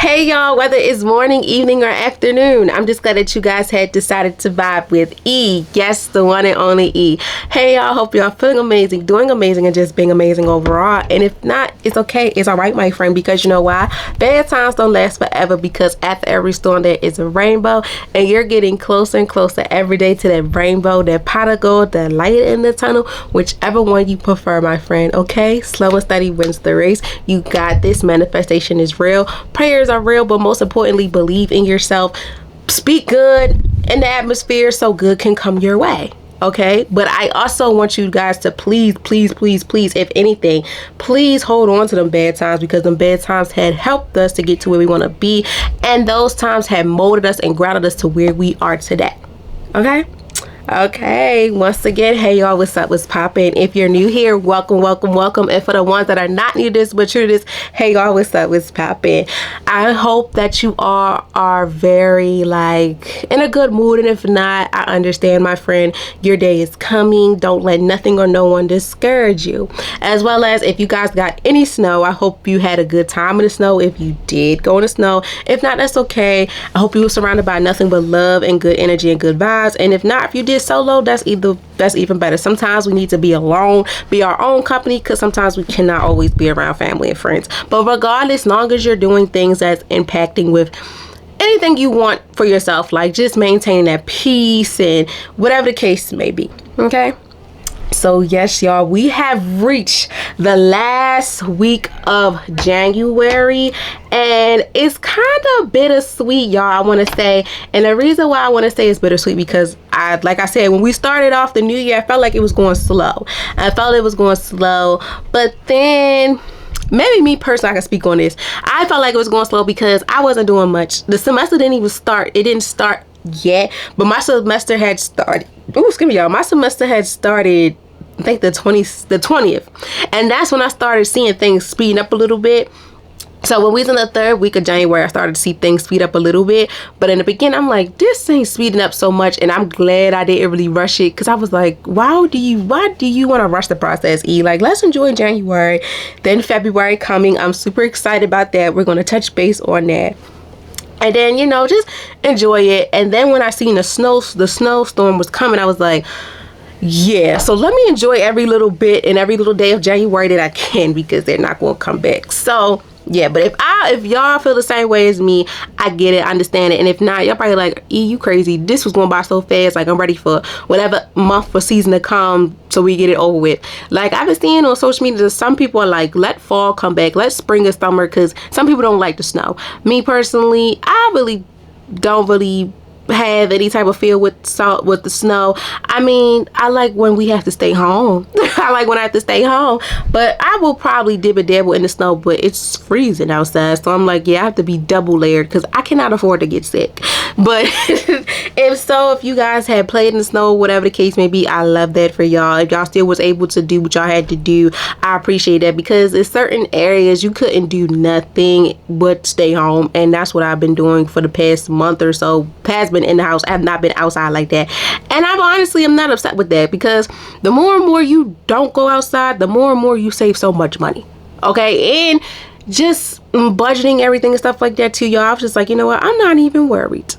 Hey y'all, whether it's morning, evening, or afternoon, I'm just glad that you guys had decided to vibe with E. Yes, the one and only E. Hey y'all, hope y'all feeling amazing, doing amazing, and just being amazing overall. And if not, it's okay. It's all right, my friend, because you know why? Bad times don't last forever, because after every storm there is a rainbow, and you're getting closer and closer every day to that rainbow, that pot of gold, that light in the tunnel, whichever one you prefer, my friend. Okay, slow and steady wins the race. You got this. Manifestation is real. Prayers are real, but most importantly, believe in yourself. Speak good in the atmosphere so good can come your way. Okay, but I also want you guys to please, if anything, please hold on to them bad times, because them bad times had helped us to get to where we want to be, and those times have molded us and grounded us to where we are today. Okay, once again, hey y'all, what's up, what's poppin'? If you're new here, welcome. And for the ones that are not new to this but true to this, hey y'all, what's up, what's poppin'? I hope that you all are very in a good mood, and if not, I understand, my friend. Your day is coming. Don't let nothing or no one discourage you. As well as if you guys got any snow, I hope you had a good time in the snow. If you did go in the snow, if not, that's okay. I hope you were surrounded by nothing but love and good energy and good vibes. And if not, if you did solo, that's even better. Sometimes we need to be alone, be our own company, because sometimes we cannot always be around family and friends. But regardless, long as you're doing things that's impacting with anything you want for yourself, like just maintaining that peace and whatever the case may be. Okay, so yes y'all, we have reached the last week of January, and it's kind of bittersweet, y'all, I want to say. And the reason why I want to say it's bittersweet, because like I said, when we started off the new year, I felt like it was going slow. But then, maybe me personally, I can speak on this, I felt like it was going slow because I wasn't doing much. The semester didn't even start. It didn't start yet, but my semester had started. Ooh, excuse me, y'all. My semester had started, I think the 20th, and that's when I started seeing things speeding up a little bit. So when we was in the third week of January, I started to see things speed up a little bit. But in the beginning, I'm like, this ain't speeding up so much, and I'm glad I didn't really rush it, because I was like, why do you want to rush the process, E? Like, let's enjoy January. Then February coming, I'm super excited about that. We're going to touch base on that. And then, just enjoy it. And then when I seen the snowstorm was coming, I was like, yeah, so let me enjoy every little bit and every little day of January that I can, because they're not going to come back. So yeah, but if y'all feel the same way as me, I get it, I understand it. And if not, y'all probably like, E, you crazy, this was going by so fast. Like, I'm ready for whatever month or season to come so we get it over with. Like, I've been seeing on social media, some people are like, let fall come back, let spring or summer, because some people don't like the snow. Me personally, I really don't have any type of feel with the snow. I mean, I like when we have to stay home. I like when I have to stay home, but I will probably dib and dabble in the snow, but it's freezing outside, so I'm like, yeah, I have to be double layered, because I cannot afford to get sick. But if you guys had played in the snow, whatever the case may be, I love that for y'all. If y'all still was able to do what y'all had to do, I appreciate that, because in certain areas you couldn't do nothing but stay home, and that's what I've been doing for the past month or so. Been in the house. I have not been outside like that, and I'm not upset with that, because the more and more you don't go outside, the more and more you save so much money. Okay, and just budgeting everything and stuff like that too, y'all. I was just like, you know what, I'm not even worried.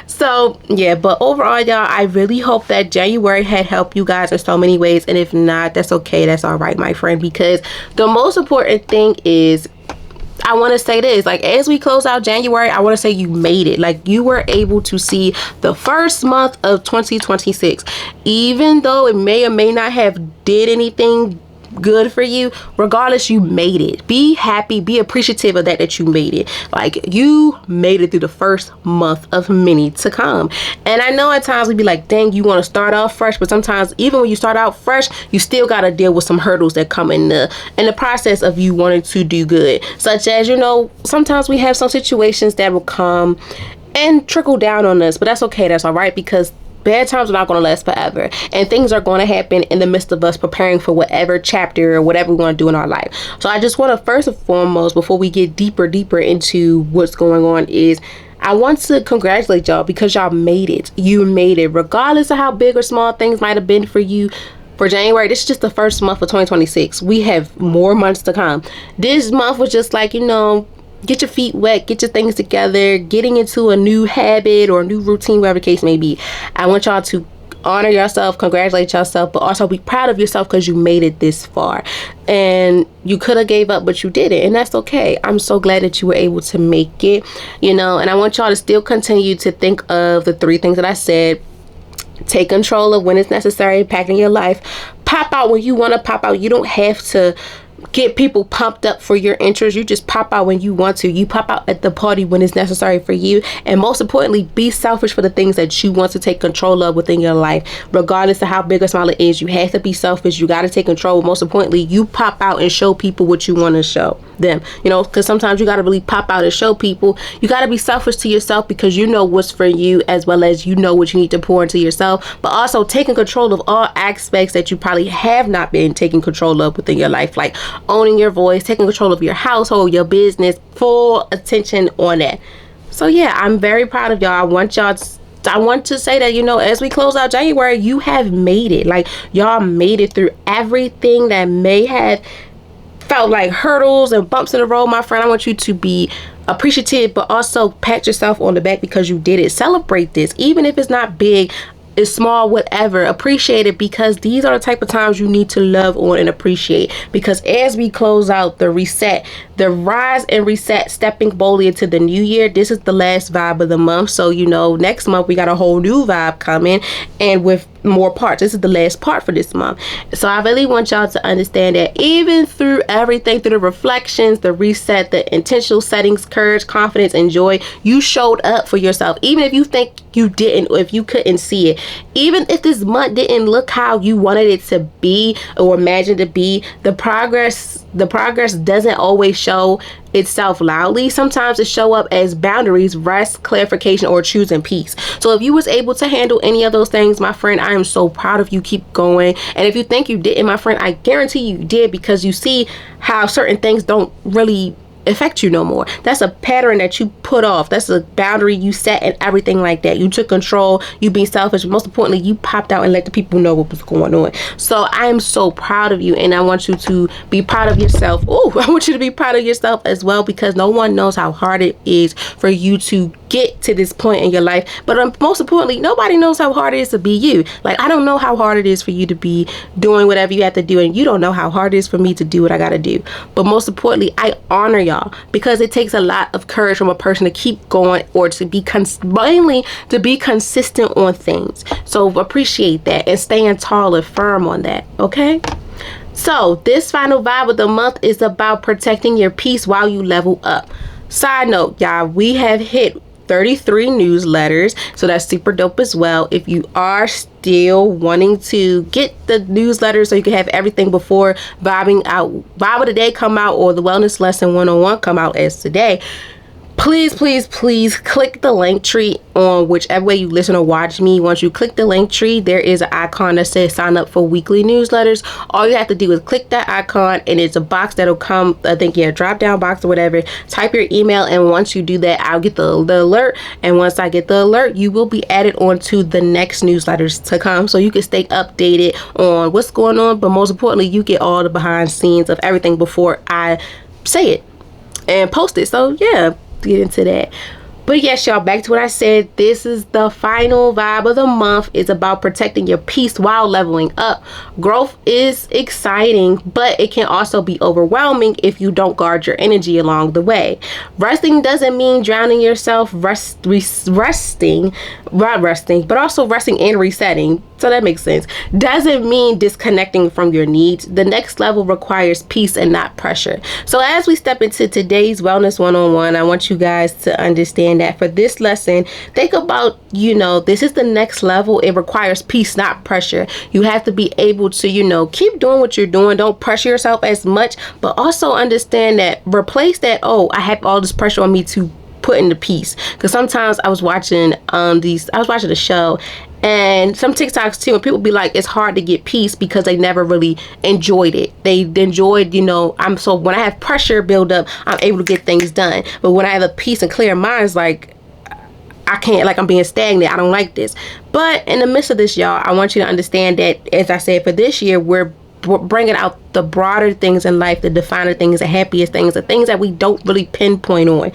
So yeah, but overall, y'all, I really hope that January had helped you guys in so many ways, and if not, that's okay, that's all right, my friend, because the most important thing is, I want to say this, like, as we close out January, I want to say you made it. Like, you were able to see the first month of 2026, even though it may or may not have did anything good for you. Regardless, you made it. Be happy, be appreciative of that you made it. Like, you made it through the first month of many to come. And I know at times we'd be like, dang, you want to start off fresh, but sometimes even when you start out fresh, you still got to deal with some hurdles that come in the process of you wanting to do good, such as, sometimes we have some situations that will come and trickle down on us, but that's okay, that's all right, because bad times are not going to last forever, and things are going to happen in the midst of us preparing for whatever chapter or whatever we want to do in our life. So I just want to, first and foremost, before we get deeper into what's going on, is I want to congratulate y'all, because y'all made it. You made it, regardless of how big or small things might have been for you. For January, this is just the first month of 2026. We have more months to come. This month was just like, get your feet wet, get your things together, getting into a new habit or a new routine, whatever the case may be. I want y'all to honor yourself, congratulate yourself, but also be proud of yourself because you made it this far. And you could have gave up, but you didn't, and that's okay. I'm so glad that you were able to make it, you know. And I want y'all to still continue to think of the 3 things that I said. Take control of when it's necessary, impacting your life. Pop out when you want to pop out. You don't have to get people pumped up for your interests. You just pop out when you want to. You pop out at the party when it's necessary for you. And most importantly, be selfish for the things that you want to take control of within your life. Regardless of how big or small it is, you have to be selfish. You got to take control. Most importantly, you pop out and show people what you want to show them. You know, because sometimes you got to really pop out and show people. You got to be selfish to yourself because you know what's for you, as well as you know what you need to pour into yourself. But also taking control of all aspects that you probably have not been taking control of within your life, like owning your voice, taking control of your household, your business, full attention on that. So yeah, I'm very proud of y'all. I want to say that, you know, as we close out January, you have made it. Like, y'all made it through everything that may have felt like hurdles and bumps in the road. My friend, I want you to be appreciative, but also pat yourself on the back because you did it. Celebrate this, even if it's not big, it's small, whatever. Appreciate it, because these are the type of times you need to love on and appreciate. Because as we close out the reset, the rise and reset, stepping boldly into the new year, this is the last vibe of the month. So, you know, next month we got a whole new vibe coming, and with more parts. This is the last part for this month. So I really want y'all to understand that even through everything, through the reflections, the reset, the intentional settings, courage, confidence, and joy, you showed up for yourself. Even if you think you didn't, or if you couldn't see it, even if this month didn't look how you wanted it to be or imagined to be, the progress doesn't always show itself loudly. Sometimes it show up as boundaries, rest, clarification, or choosing peace. So if you was able to handle any of those things, my friend, I am so proud of you. Keep going. And if you think you didn't, my friend, I guarantee you did, because you see how certain things don't really affect you no more. That's a pattern that you put off. That's a boundary you set and everything like that. You took control. You being selfish. Most importantly, you popped out and let the people know what was going on. So I am so proud of you, and I want you to be proud of yourself. Oh, I want you to be proud of yourself as well, because no one knows how hard it is for you to get to this point in your life. But most importantly, nobody knows how hard it is to be you. Like, I don't know how hard it is for you to be doing whatever you have to do, and you don't know how hard it is for me to do what I gotta do. But most importantly, I honor y'all, because it takes a lot of courage from a person to keep going, or to be mainly to be consistent on things. So appreciate that and stand tall and firm on that. Okay, so this final vibe of the month is about protecting your peace while you level up. Side note, y'all, we have hit 33 newsletters, so that's super dope as well. If you are still wanting to get the newsletters so you can have everything before Vibe of the Day come out, or the Wellness Lesson 101 come out as today, please click the link tree on whichever way you listen or watch me. Once you click the link tree, there is an icon that says sign up for weekly newsletters. All you have to do is click that icon, and it's a box that'll come, I think, yeah, drop down box or whatever. Type your email, and once you do that, I'll get the alert. And once I get the alert, you will be added onto the next newsletters to come, so you can stay updated on what's going on. But most importantly, you get all the behind scenes of everything before I say it and post it. So yeah, get into that. But yes, y'all, back to what I said. This is the final vibe of the month. It's about protecting your peace while leveling up. Growth is exciting, but it can also be overwhelming if you don't guard your energy along the way. Resting doesn't mean drowning yourself. Resting, but also resting and resetting. So that makes sense. Doesn't mean disconnecting from your needs. The next level requires peace and not pressure. So as we step into today's Wellness 101, I want you guys to understand that for this lesson, think about, this is the next level. It requires peace, not pressure. You have to be able to, keep doing what you're doing. Don't pressure yourself as much, but also understand that, replace that, I have all this pressure on me to put into peace. Because sometimes I was watching a show, and some TikToks too, and people be like, it's hard to get peace because they never really enjoyed it. They enjoyed, when I have pressure build up, I'm able to get things done. But when I have a peace and clear mind, it's like, I can't, like, I'm being stagnant. I don't like this. But in the midst of this, y'all, I want you to understand that, as I said, for this year, we're bringing out the broader things in life, the definer things, the happiest things, the things that we don't really pinpoint on.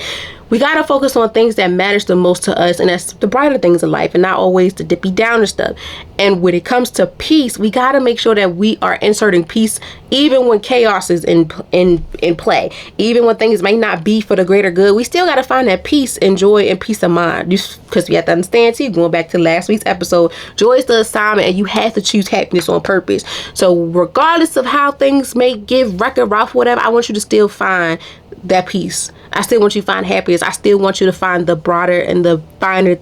We got to focus on things that matters the most to us, and that's the brighter things in life, and not always the dippy downer stuff. And when it comes to peace, we got to make sure that we are inserting peace even when chaos is in play. Even when things may not be for the greater good, we still got to find that peace and joy and peace of mind. Because we have to understand too, going back to last week's episode, joy is the assignment, and you have to choose happiness on purpose. So regardless of how things may give wreck-a rough, whatever, I want you to still find that peace. I still want you to find happiness. I still want you to find the broader and the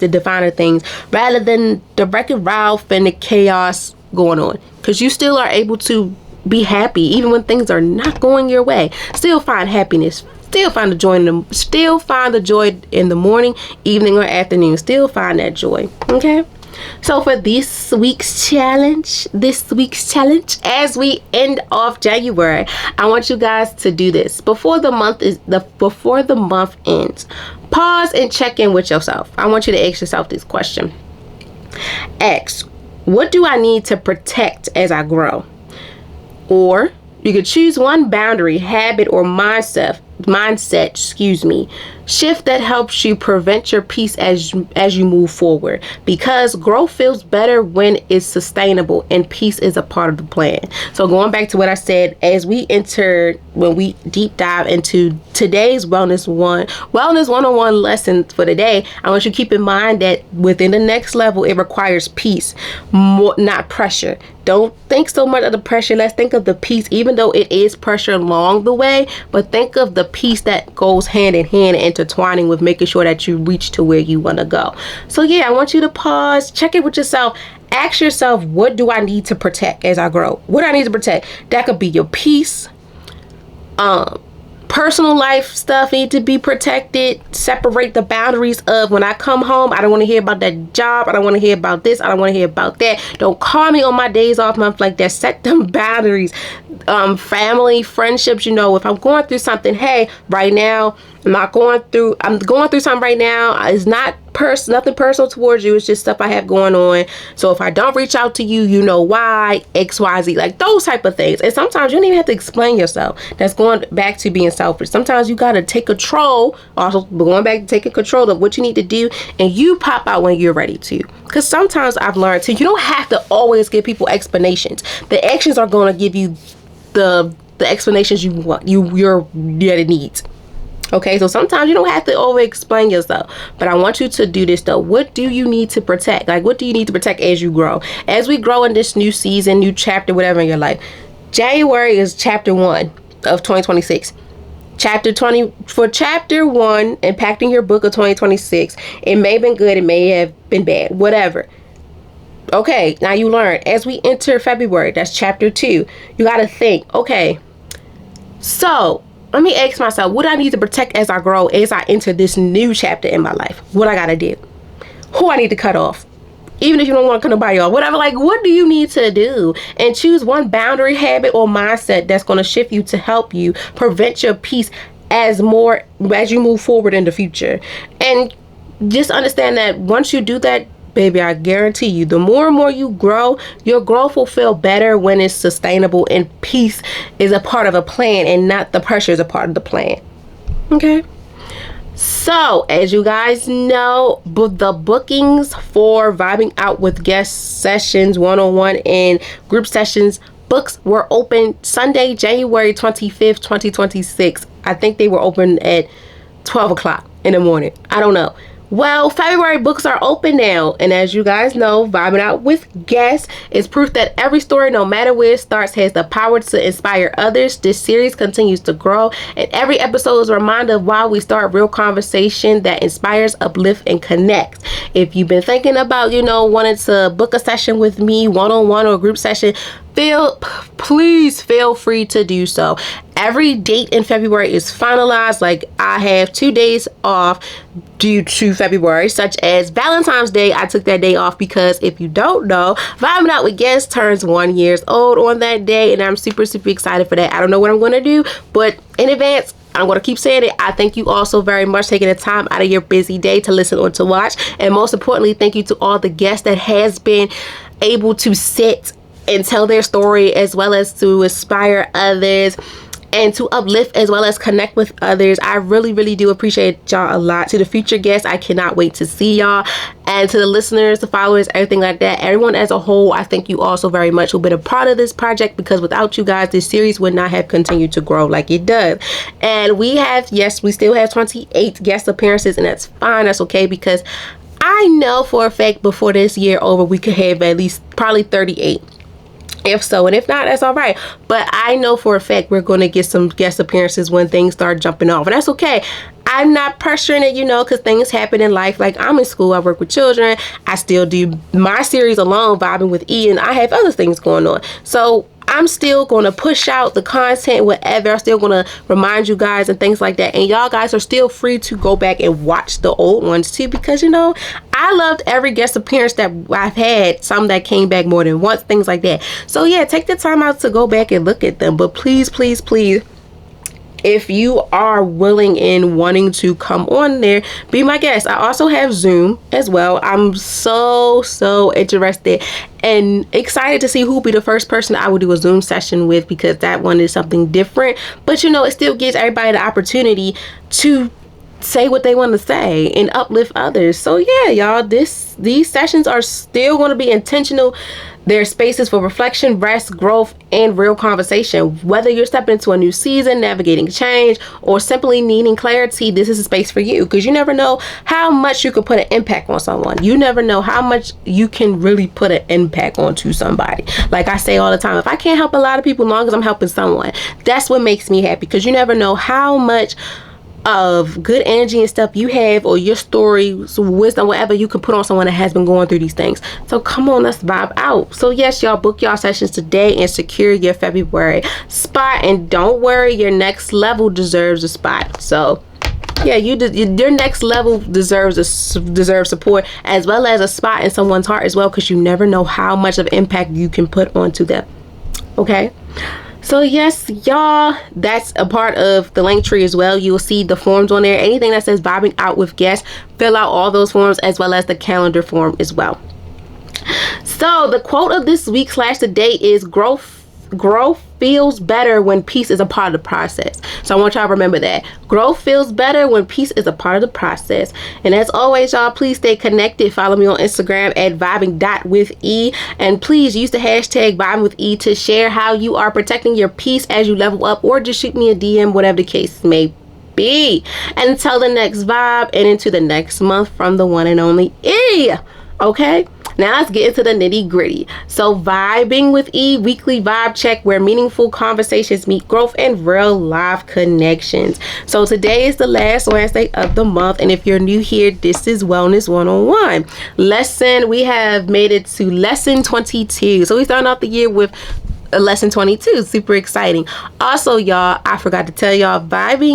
definer things, rather than the Wreck-It Ralph and the chaos going on. Because you still are able to be happy even when things are not going your way. Still find happiness. Still find the joy in the morning, evening, or afternoon. Still find that joy. Okay. So for this week's challenge, as we end off January, I want you guys to do this before the month ends. Pause and check in with yourself. I want you to ask yourself this question. Ask, what do I need to protect as I grow? Or you could choose one boundary, habit, or mindset, shift that helps you prevent your peace as you move forward, because growth feels better when it's sustainable and peace is a part of the plan. So going back to what I said, when we deep dive into today's wellness 101 lesson for today, I want you to keep in mind that within the next level, it requires peace, more, not pressure. Don't think so much of the pressure. Let's think of the peace, even though it is pressure along the way, but think of the peace that goes hand in hand, intertwining with making sure that you reach to where you want to go. So yeah, I want you to pause, check it with yourself. Ask yourself, what do I need to protect as I grow? What do I need to protect? That could be your peace. Personal life stuff need to be protected. Separate the boundaries of when I come home, I don't want to hear about that job. I don't want to hear about this. I don't want to hear about that. Don't call me on my days off, month like that. Set them boundaries. Family, friendships, if I'm going through something, hey, right now, I'm going through something right now. It's not nothing personal towards you. It's just stuff I have going on. So if I don't reach out to you, you know why, XYZ, like those type of things. And sometimes you don't even have to explain yourself. That's going back to being selfish. Sometimes you got to take control, also going back to taking control of what you need to do, and you pop out when you're ready to. Because sometimes I've learned too, you don't have to always give people explanations. The actions are going to give you the explanations you want, your needs. Okay, so sometimes you don't have to over explain yourself, but I want you to do this though. What do you need to protect? Like, what do you need to protect as you grow? As we grow in this new season, new chapter, whatever in your life. January is chapter 1 of 2026. For chapter 1, impacting your book of 2026, it may have been good, it may have been bad, whatever. Okay, now you learn. As we enter February, that's chapter 2, you got to think, okay, so let me ask myself, what I need to protect as I grow, as I enter this new chapter in my life? What I got to do? Who I need to cut off? Even if you don't want to cut nobody off, whatever, like, what do you need to do? And choose one boundary, habit, or mindset that's going to shift you to help you prevent your peace as you move forward in the future. And just understand that once you do that, baby, I guarantee you, the more and more you grow, your growth will feel better when it's sustainable and peace is a part of a plan and not the pressure is a part of the plan. Okay? So, as you guys know, the bookings for Vibing Out with Guest Sessions 101 and group sessions books were open Sunday, January 25th, 2026. I think they were open at 12 o'clock in the morning. I don't know. Well, February books are open now, and as you guys know, Vibing Out with Guests is proof that every story, no matter where it starts, has the power to inspire others. This series continues to grow, and every episode is a reminder of why we start real conversation that inspires, uplift, and connects. If you've been thinking about, wanting to book a session with me, one-on-one or group session, please feel free to do so. Every date in February is finalized. Like, I have 2 days off due to February, such as Valentine's Day. I took that day off because, if you don't know, Vibing Out with Guests turns 1 year old on that day, and I'm super, super excited for that. I don't know what I'm going to do, but in advance, I'm going to keep saying it. I thank you all so very much taking the time out of your busy day to listen or to watch. And most importantly, thank you to all the guests that has been able to sit and tell their story, as well as to inspire others and to uplift as well as connect with others. I really, really do appreciate y'all a lot. To the future guests, I cannot wait to see y'all. And to the listeners, the followers, everything like that, everyone as a whole, I thank you all so very much who've been a part of this project, because without you guys, this series would not have continued to grow like it does. And we still have 28 guest appearances, and that's fine. That's okay, because I know for a fact before this year over, we could have at least probably 38. If so, and if not, that's all right. But I know for a fact we're going to get some guest appearances when things start jumping off, and that's okay. I'm not pressuring it, because things happen in life. Like, I'm in school, I work with children, I still do my series alone, Vibing with E, and I have other things going on. So I'm still going to push out the content, whatever. I'm still going to remind you guys and things like that. And y'all guys are still free to go back and watch the old ones too, because I loved every guest appearance that I've had. Some that came back more than once, things like that. So yeah, take the time out to go back and look at them. But please, please, please, if you are willing and wanting to come on there, be my guest. I also have Zoom as well. I'm so interested and excited to see who'll be the first person I will do a Zoom session with, because that one is something different. But it still gives everybody the opportunity to say what they want to say and uplift others. So yeah, y'all, these sessions are still going to be intentional. They're spaces for reflection, rest, growth, and real conversation. Whether you're stepping into a new season, navigating change, or simply needing clarity, this is a space for you, because you never know how much you can put an impact on someone. You never know how much you can really put an impact onto somebody. Like I say all the time, if I can't help a lot of people, as long as I'm helping someone, that's what makes me happy, because you never know how much of good energy and stuff you have, or your story, wisdom, whatever you can put on someone that has been going through these things. So come on, let's vibe out. So yes, y'all, book y'all sessions today and secure your February spot. And don't worry, your next level deserves a spot. So yeah, your next level deserves support, as well as a spot in someone's heart as well, because you never know how much of impact you can put onto them. Okay. So yes, y'all, that's a part of the link tree as well. You will see the forms on there. Anything that says vibing out with guests, fill out all those forms, as well as the calendar form as well. So the quote of this week / today is growth feels better when peace is a part of the process. So I want y'all to remember that. Growth feels better when peace is a part of the process. And as always, y'all, please stay connected. Follow me on Instagram at vibing.withE. And please use the hashtag vibingwithE to share how you are protecting your peace as you level up, or just shoot me a DM, whatever the case may be. And until the next vibe and into the next month, from the one and only E. Okay? Now let's get into the nitty gritty. So Vibing with E, weekly vibe check where meaningful conversations meet growth and real life connections. So today is the last Wednesday of the month, and if you're new here, this is Wellness 101. We have made it to lesson 22. So we started off the year with lesson 22. Super exciting. Also, y'all, I forgot to tell y'all, Wellness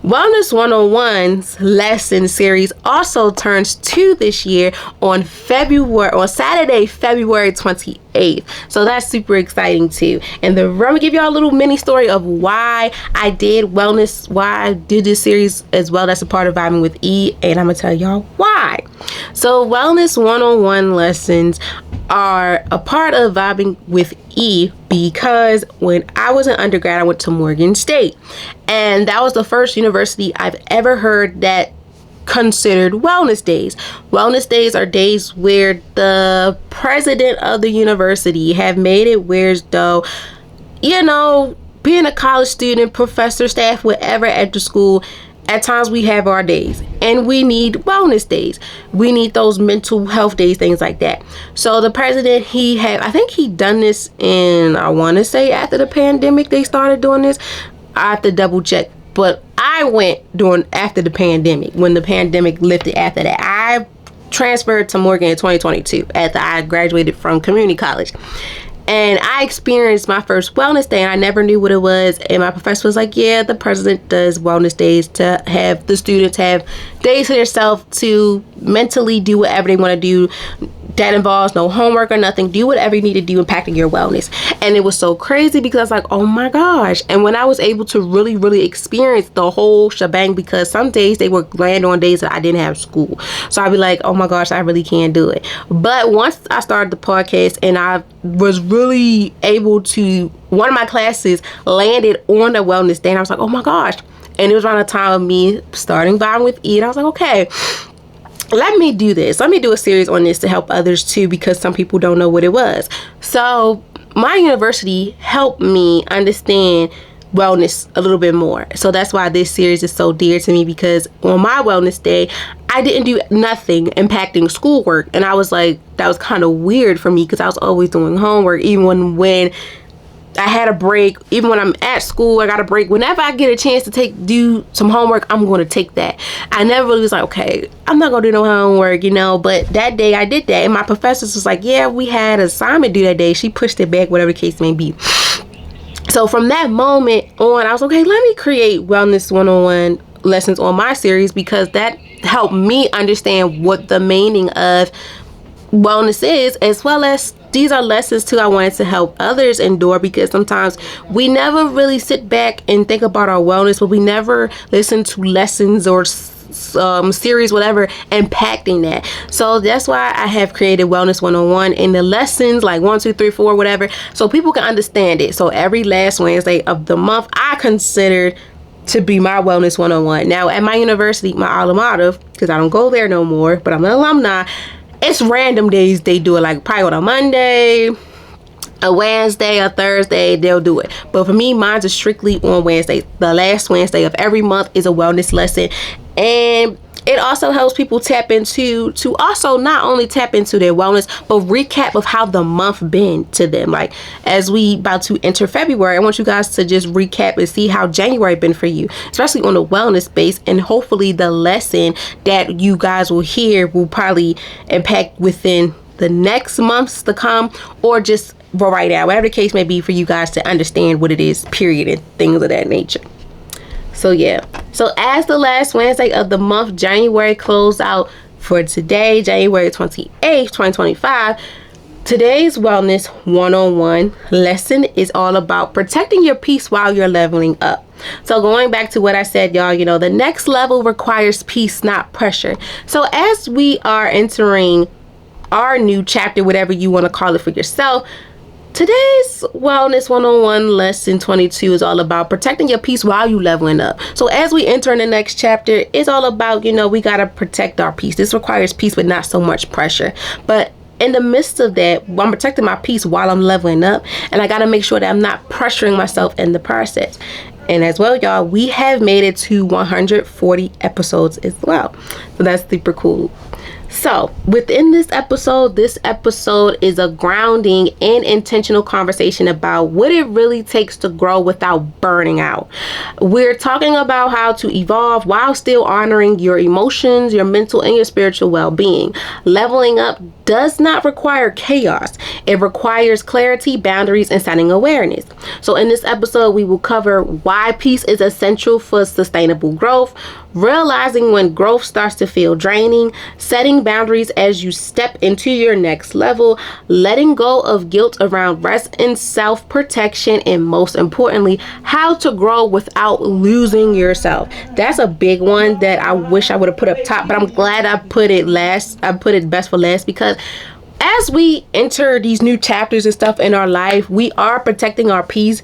101's lesson series also turns 2 this year on Saturday, February 28th. So that's super exciting too. And I'm gonna give y'all a little mini story of why I did this series as well. That's a part of Vibing with E, and I'm gonna tell y'all why. So Wellness 101 lessons are a part of Vibing with E because when I was an undergrad, I went to Morgan State, and that was the first university I've ever heard that considered wellness days. Wellness days are days where the president of the university have made it where as though, being a college student, professor, staff, whatever at the school, at times we have our days and we need wellness days. We need those mental health days, things like that. So the president, I think he done this in, I want to say after the pandemic, they started doing this. I have to double check, but I went after the pandemic, when the pandemic lifted after that. I transferred to Morgan in 2022 after I graduated from community college. And I experienced my first wellness day, and I never knew what it was. And my professor was like, yeah, the president does wellness days to have the students have days to themselves to mentally do whatever they want to do, that involves no homework or nothing. Do whatever you need to do impacting your wellness. And it was so crazy because I was like, oh my gosh. And when I was able to really, really experience the whole shebang, because some days they would land on days that I didn't have school. So I'd be like, oh my gosh, I really can't do it. But once I started the podcast and I was really able to, one of my classes landed on a wellness day, and I was like, oh my gosh. And it was around the time of me starting Vibing with E. And I was like, okay, let me do this. Let me do a series on this to help others too, because some people don't know what it was. So my university helped me understand wellness a little bit more. So that's why this series is so dear to me, because on my wellness day, I didn't do nothing impacting schoolwork. And I was like, that was kind of weird for me because I was always doing homework, even when I had a break. Even when I'm at school, I got a break. Whenever I get a chance to do some homework, I'm going to take that. I never really was like, okay, I'm not going to do no homework, but that day I did that. And my professors was like, yeah, we had an assignment due that day. She pushed it back, whatever the case may be. So from that moment on, I was okay, let me create wellness one-on-one lessons on my series, because that helped me understand what the meaning of wellness is, as well as these are lessons too I wanted to help others endure, because sometimes we never really sit back and think about our wellness, but we never listen to lessons or series, whatever, impacting that. So that's why I have created Wellness 101, and the lessons like 1, 2, 3, 4, whatever, so people can understand it. So every last Wednesday of the month, I considered to be my Wellness 101. Now at my university, my alma mater, because I don't go there no more, but I'm an alumni, it's random days they do it, like probably on a Monday, a Wednesday, a Thursday, they'll do it. But for me, mine's is strictly on Wednesday. The last Wednesday of every month is a wellness lesson. And it also helps people tap into, to also not only tap into their wellness, but recap of how the month been to them. Like as we about to enter February, I want you guys to just recap and see how January been for you, especially on the wellness space. And hopefully the lesson that you guys will hear will probably impact within the next months to come, or just for right now, whatever the case may be, for you guys to understand what it is, period, and things of that nature. So yeah, so as the last Wednesday of the month, January closed out for today, January 28th, 2025. Today's Wellness 101 lesson is all about protecting your peace while you're leveling up. So going back to what I said, y'all, the next level requires peace, not pressure. So as we are entering our new chapter, whatever you want to call it for yourself, today's Wellness 101 lesson 22 is all about protecting your peace while you leveling up. So as we enter in the next chapter, it's all about, we got to protect our peace. This requires peace, but not so much pressure. But in the midst of that, I'm protecting my peace while I'm leveling up, and I got to make sure that I'm not pressuring myself in the process. And as well, y'all, we have made it to 140 episodes as well. So that's super cool. So within this episode is a grounding and intentional conversation about what it really takes to grow without burning out. We're talking about how to evolve while still honoring your emotions, your mental, and your spiritual well-being. Leveling up does not require chaos. It requires clarity, boundaries, and setting awareness. So in this episode, we will cover why peace is essential for sustainable growth, realizing when growth starts to feel draining, setting boundaries as you step into your next level, letting go of guilt around rest and self-protection, and most importantly, how to grow without losing yourself. That's a big one that I wish I would have put up top, but I'm glad I put it last. I put it best for last, because as we enter these new chapters and stuff in our life, we are protecting our peace.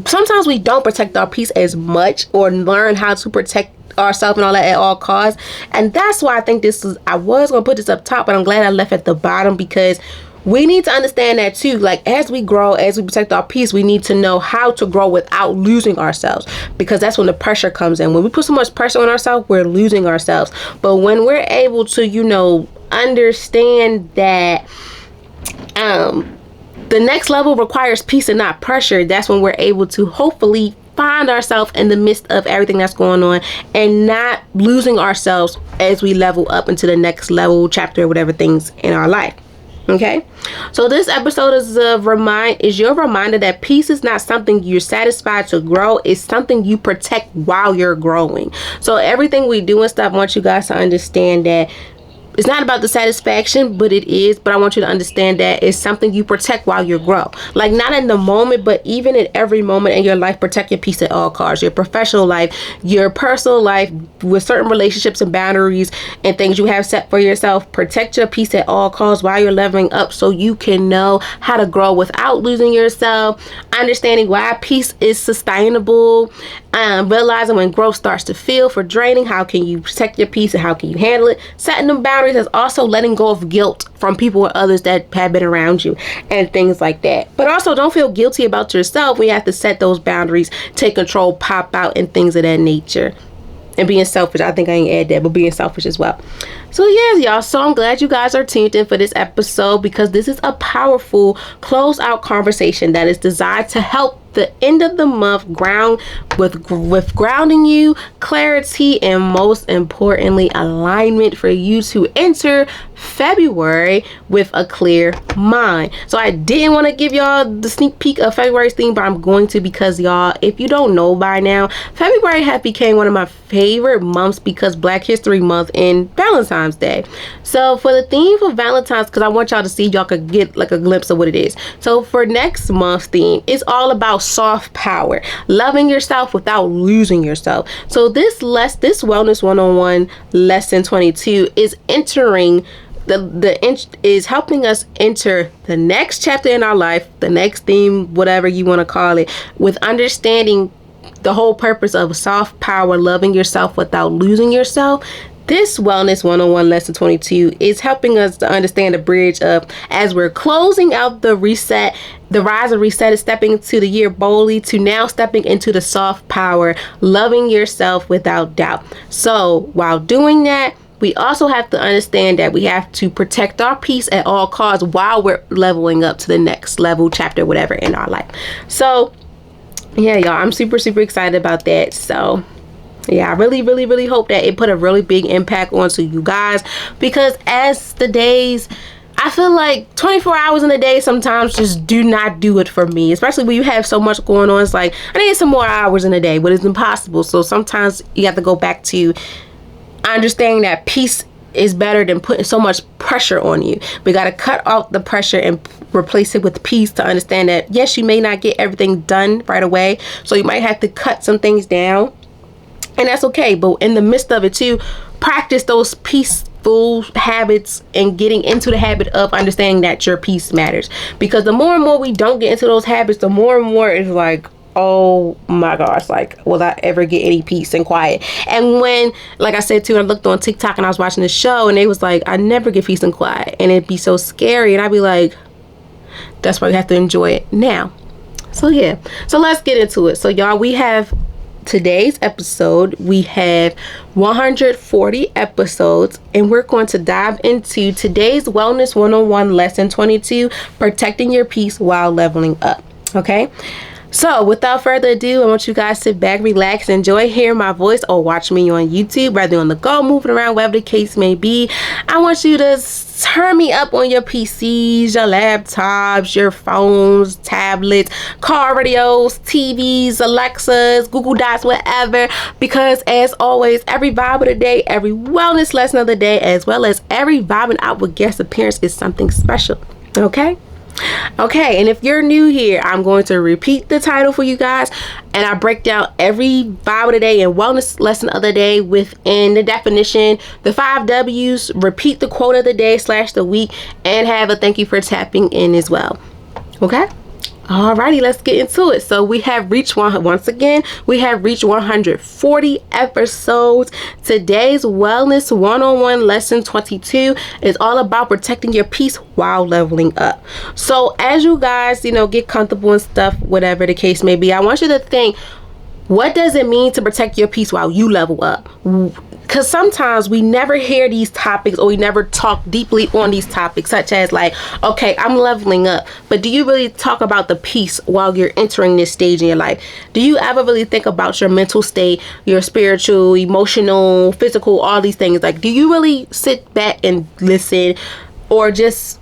Sometimes we don't protect our peace as much, or learn how to protect ourselves and all that at all costs. And that's why I think I was going to put this up top, but I'm glad I left at the bottom, because we need to understand that too. Like as we grow, as we protect our peace, we need to know how to grow without losing ourselves, because that's when the pressure comes in. When we put so much pressure on ourselves, we're losing ourselves. But when we're able to, understand that the next level requires peace and not pressure, that's when we're able to hopefully find ourselves in the midst of everything that's going on, and not losing ourselves as we level up into the next level, chapter, whatever things in our life. Okay, so this episode is your reminder that peace is not something you're satisfied to grow. It's something you protect while you're growing. So everything we do and stuff, I want you guys to understand that it's not about the satisfaction, but it is. But I want you to understand that it's something you protect while you grow. Like, not in the moment, but even in every moment in your life, protect your peace at all costs. Your professional life, your personal life, with certain relationships and boundaries and things you have set for yourself. Protect your peace at all costs while you're leveling up, so you can know how to grow without losing yourself. Understanding why peace is sustainable. Realizing when growth starts to feel for draining, how can you protect your peace and how can you handle it. Setting them boundaries is also letting go of guilt from people or others that have been around you and things like that. But also, don't feel guilty about yourself when you have to set those boundaries, take control, pop out, and things of that nature. And being selfish, I think I ain't add that, but being selfish as well. So yes, y'all, so I'm glad you guys are tuned in for this episode, because this is a powerful close out conversation that is designed to help the end of the month ground with grounding you, clarity, and most importantly, alignment for you to enter February with a clear mind. So I didn't want to give y'all the sneak peek of February's theme, but I'm going to, because y'all, if you don't know by now, February has became one of my favorite months because Black History Month and Valentine's Day. So for the theme for Valentine's, because I want y'all to see, y'all could get like a glimpse of what it is. So for next month's theme, it's all about soft power, loving yourself without losing yourself. So this Wellness 101 lesson 22 is entering is helping us enter the next chapter in our life, the next theme, whatever you want to call it, with understanding the whole purpose of soft power, loving yourself without losing yourself. This Wellness 101 lesson 22 is helping us to understand the bridge of, as we're closing out the reset, the rise and reset is stepping into the year boldly, to now stepping into the soft power, loving yourself without doubt. So while doing that, we also have to understand that we have to protect our peace at all costs while we're leveling up to the next level, chapter, whatever in our life. So yeah, y'all, I'm super excited about that. So yeah, I really hope that it put a really big impact onto you guys, because as the days, I feel like 24 hours in a day sometimes just do not do it for me, especially when you have so much going on. It's like, I need some more hours in a day, but it's impossible. So sometimes you have to go back to understanding that peace is better than putting so much pressure on you. We got to cut off the pressure and replace it with peace, to understand that yes, you may not get everything done right away, so you might have to cut some things down, and that's okay. But in the midst of it too, practice those peaceful habits and getting into the habit of understanding that your peace matters, because the more and more we don't get into those habits, the more and more it's like, oh my gosh, like, will I ever get any peace and quiet? And when, like I said too, I looked on TikTok and I was watching the show, and they was like, I never get peace and quiet, and it'd be so scary, and I'd be like, that's why we have to enjoy it now. So yeah, so let's get into it. So y'all, we have today's episode, we have 140 episodes, and we're going to dive into today's Wellness 101 lesson 22, protecting your peace while leveling up. Okay, so without further ado, I want you guys to sit back, relax, enjoy hearing my voice, or watch me on YouTube, whether on the go, moving around, whatever the case may be. I want you to turn me up on your PCs, your laptops, your phones, tablets, car radios, TVs, Alexas, Google Docs, whatever, because as always, every vibe of the day, every wellness lesson of the day, as well as every vibing out with guest appearance is something special. Okay, and if you're new here, I'm going to repeat the title for you guys, and I break down every vibe of the day and wellness lesson of the day within the definition, the 5 W's, repeat the quote of the day / the week, and have a thank you for tapping in as well. Okay, alrighty, let's get into it. So we have reached once again, we have reached 140 episodes. Today's Wellness 101 lesson 22 is all about protecting your peace while leveling up. So as you guys, get comfortable and stuff, whatever the case may be, I want you to think, what does it mean to protect your peace while you level up? Because sometimes we never hear these topics, or we never talk deeply on these topics, such as like, okay, I'm leveling up, but do you really talk about the peace while you're entering this stage in your life? Do you ever really think about your mental state, your spiritual, emotional, physical, all these things? Like, do you really sit back and listen, or just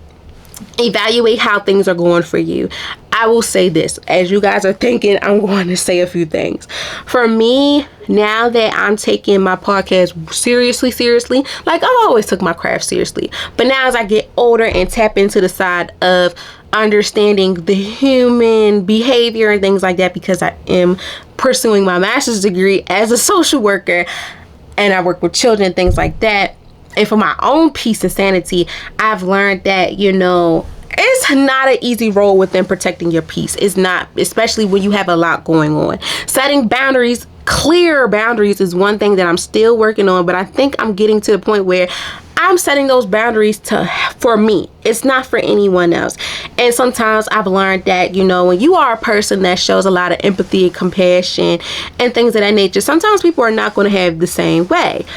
evaluate how things are going for you? I I will say this, as you guys are thinking, I'm going to say a few things. For me, now that I'm taking my podcast seriously, like I've always took my craft seriously, but now as I get older and tap into the side of understanding the human behavior and things like that, because I am pursuing my master's degree as a social worker and I work with children and things like that, and for my own peace and sanity, I've learned that, you know, it's not an easy role within protecting your peace. It's not, especially when you have a lot going on. Setting boundaries, clear boundaries, is one thing that I'm still working on, but I think I'm getting to the point where I'm setting those boundaries for me. It's not for anyone else. And sometimes I've learned that, you know, when you are a person that shows a lot of empathy and compassion and things of that nature, sometimes people are not going to have the same way.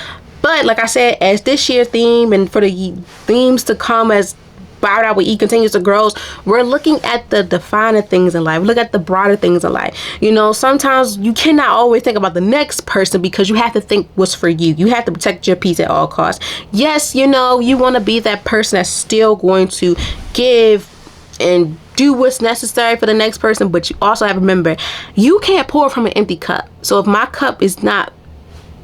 But like I said, as this year's theme and for the themes to come, as Bow Out With E continues to grow, we're looking at the defining things in life. Look at the broader things in life. You know, sometimes you cannot always think about the next person, because you have to think what's for you. You have to protect your peace at all costs. Yes, you know, you want to be that person that's still going to give and do what's necessary for the next person, but you also have to remember, you can't pour from an empty cup. So if my cup is not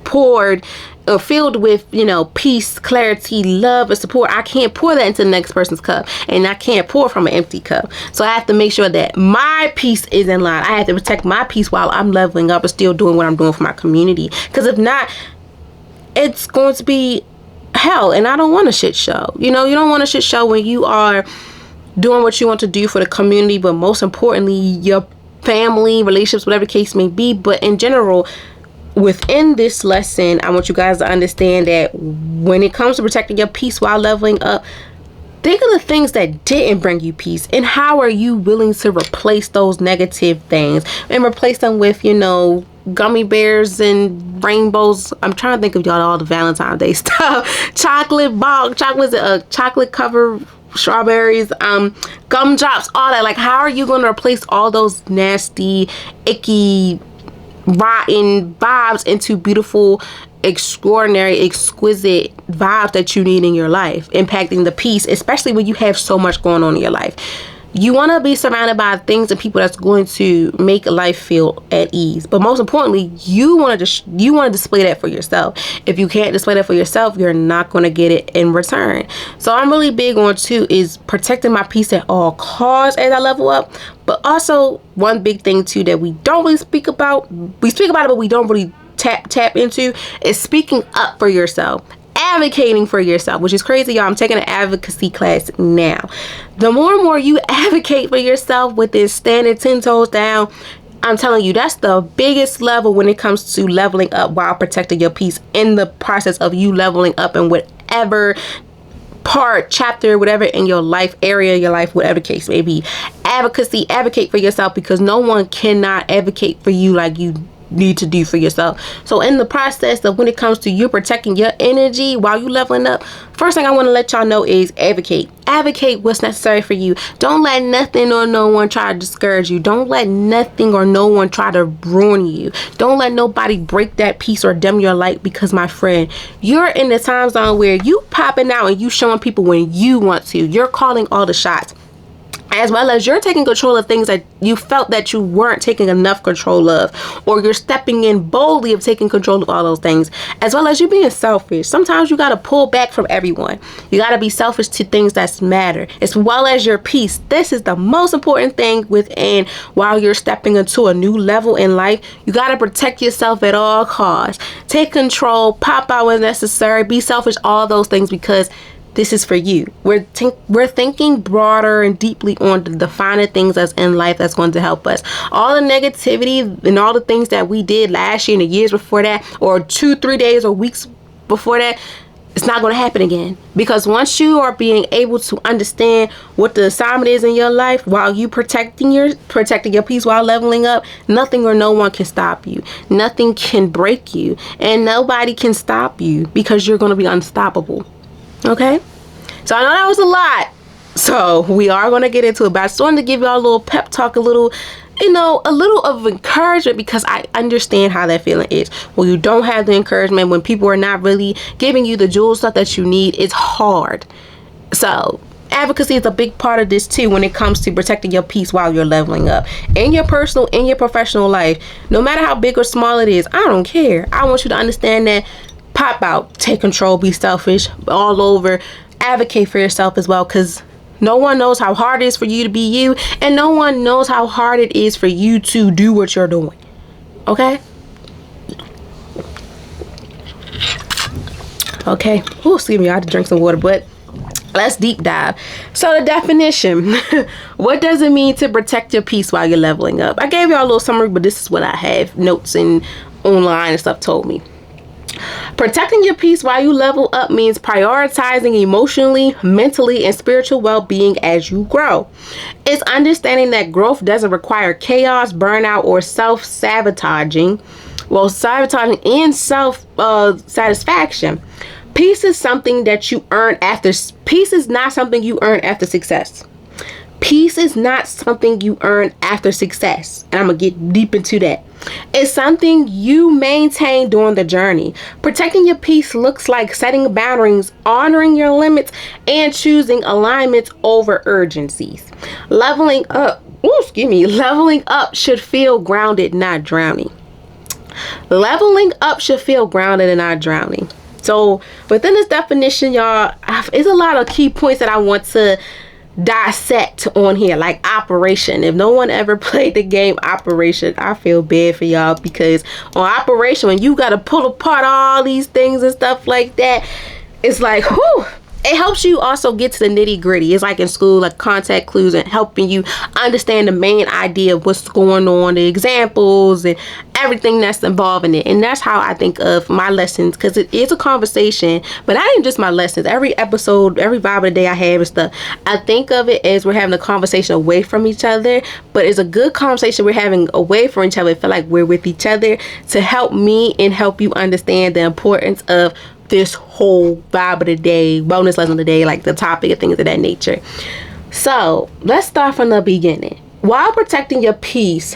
poured or filled with, you know, peace, clarity, love, and support, I can't pour that into the next person's cup, and I can't pour from an empty cup. So I have to make sure that my peace is in line. I have to protect my peace while I'm leveling up and still doing what I'm doing for my community, because if not, it's going to be hell, and I don't want a shit show. You know, you don't want a shit show when you are doing what you want to do for the community, but most importantly, your family, relationships, whatever the case may be. But in general, within this lesson, I want you guys to understand that when it comes to protecting your peace while leveling up, think of the things that didn't bring you peace, and how are you willing to replace those negative things and replace them with, you know, gummy bears and rainbows. I'm trying to think of y'all all the Valentine's Day stuff. chocolate covered strawberries, gumdrops, all that. Like, how are you going to replace all those nasty, icky, rotten vibes into beautiful, extraordinary, exquisite vibes that you need in your life, impacting the peace, especially when you have so much going on in your life? You want to be surrounded by things and people that's going to make life feel at ease. But most importantly, you want to display that for yourself. If you can't display that for yourself, you're not going to get it in return. So I'm really big on too is protecting my peace at all costs as I level up. But also one big thing too that we don't really speak about. We speak about it, but we don't really tap into, is speaking up for yourself. Advocating for yourself, which is crazy, y'all. I'm taking an advocacy class now. The more and more you advocate for yourself with this standing 10 toes down, I'm telling you, that's the biggest level when it comes to leveling up while protecting your peace, in the process of you leveling up in whatever part, chapter, whatever in your life, area, your life, whatever case may be. Advocate for yourself, because no one cannot advocate for you like you need to do for yourself. So in the process of when it comes to you protecting your energy while you leveling up, first thing I want to let y'all know is advocate what's necessary for you. Don't let nothing or no one try to discourage you. Don't let nothing or no one try to ruin you. Don't let nobody break that peace or dim your light, because my friend, you're in the time zone where you popping out and you showing people when you want to. You're calling all the shots, as well as you're taking control of things that you felt that you weren't taking enough control of, or you're stepping in boldly of taking control of all those things, as well as you being selfish. Sometimes you got to pull back from everyone. You got to be selfish to things that matter, as well as your peace. This is the most important thing within while you're stepping into a new level in life. You got to protect yourself at all costs. Take control, pop out when necessary, be selfish, all those things, because this is for you. We're thinking broader and deeply on the defining things that's in life that's going to help us. All the negativity and all the things that we did last year and the years before that, or 2-3 days or weeks before that, it's not going to happen again. Because once you are being able to understand what the assignment is in your life while you protecting your peace while leveling up, nothing or no one can stop you. Nothing can break you, and nobody can stop you, because you're going to be unstoppable. Okay, so I know that was a lot, so we are going to get into it, but I just wanted to give y'all a little pep talk, a little of encouragement, because I understand how that feeling is when you don't have the encouragement, when people are not really giving you the jewel stuff that you need. It's hard. So Advocacy is a big part of this too when it comes to protecting your peace while you're leveling up in your personal, in your professional life. No matter how big or small it is, I don't care. I want you to understand that. Pop out, take control, be selfish, all over. Advocate for yourself as well, because no one knows how hard it is for you to be you, and no one knows how hard it is for you to do what you're doing. Okay? Okay. Ooh, excuse me, I had to drink some water, but let's deep dive. So the definition. What does it mean to protect your peace while you're leveling up? I gave y'all a little summary, but this is what I have. Notes and online and stuff told me. Protecting your peace while you level up means prioritizing emotionally, mentally, and spiritual well-being as you grow. It's understanding that growth doesn't require chaos, burnout, or self-sabotaging. Well, sabotaging and self-satisfaction. Peace is something that you earn after. Peace is not something you earn after success. Peace is not something you earn after success. And I'm going to get deep into that. It's something you maintain during the journey. Protecting your peace looks like setting boundaries, honoring your limits, and choosing alignments over urgencies. Leveling up should feel grounded, not drowning. Leveling up should feel grounded and not drowning. So within this definition, y'all, it's a lot of key points that I want to dissect on here, like Operation. If no one ever played the game Operation, I feel bad for y'all, because on Operation, when you got to pull apart all these things and stuff like that, it's like, whew. It helps you also get to the nitty gritty. It's like in school, like contact clues and helping you understand the main idea of what's going on, the examples and everything that's involved in it. And that's how I think of my lessons, because it is a conversation, but not even just my lessons. Every episode, every vibe of the day I have and stuff, I think of it as we're having a conversation away from each other, but it's a good conversation we're having away from each other. I feel like we're with each other to help me and help you understand the importance of this whole vibe of the day, bonus lesson of the day, like the topic and things of that nature. So let's start from the beginning. While protecting your peace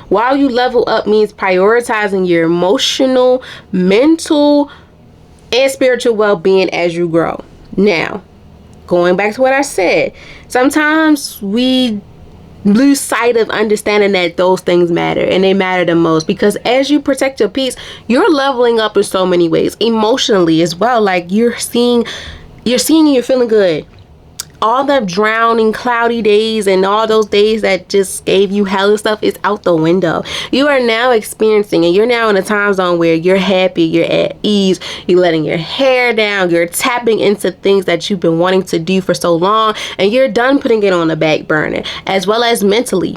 while you level up means prioritizing your emotional, mental, and spiritual well-being as you grow. Now, going back to what I said, sometimes we lose sight of understanding that those things matter, and they matter the most, because as you protect your peace, you're leveling up in so many ways, emotionally as well. Like you're seeing and you're feeling good. All the drowning, cloudy days and all those days that just gave you hell and stuff is out the window. You are now experiencing, and you're now in a time zone where you're happy, you're at ease, you're letting your hair down, you're tapping into things that you've been wanting to do for so long, and you're done putting it on the back burner. As well as mentally,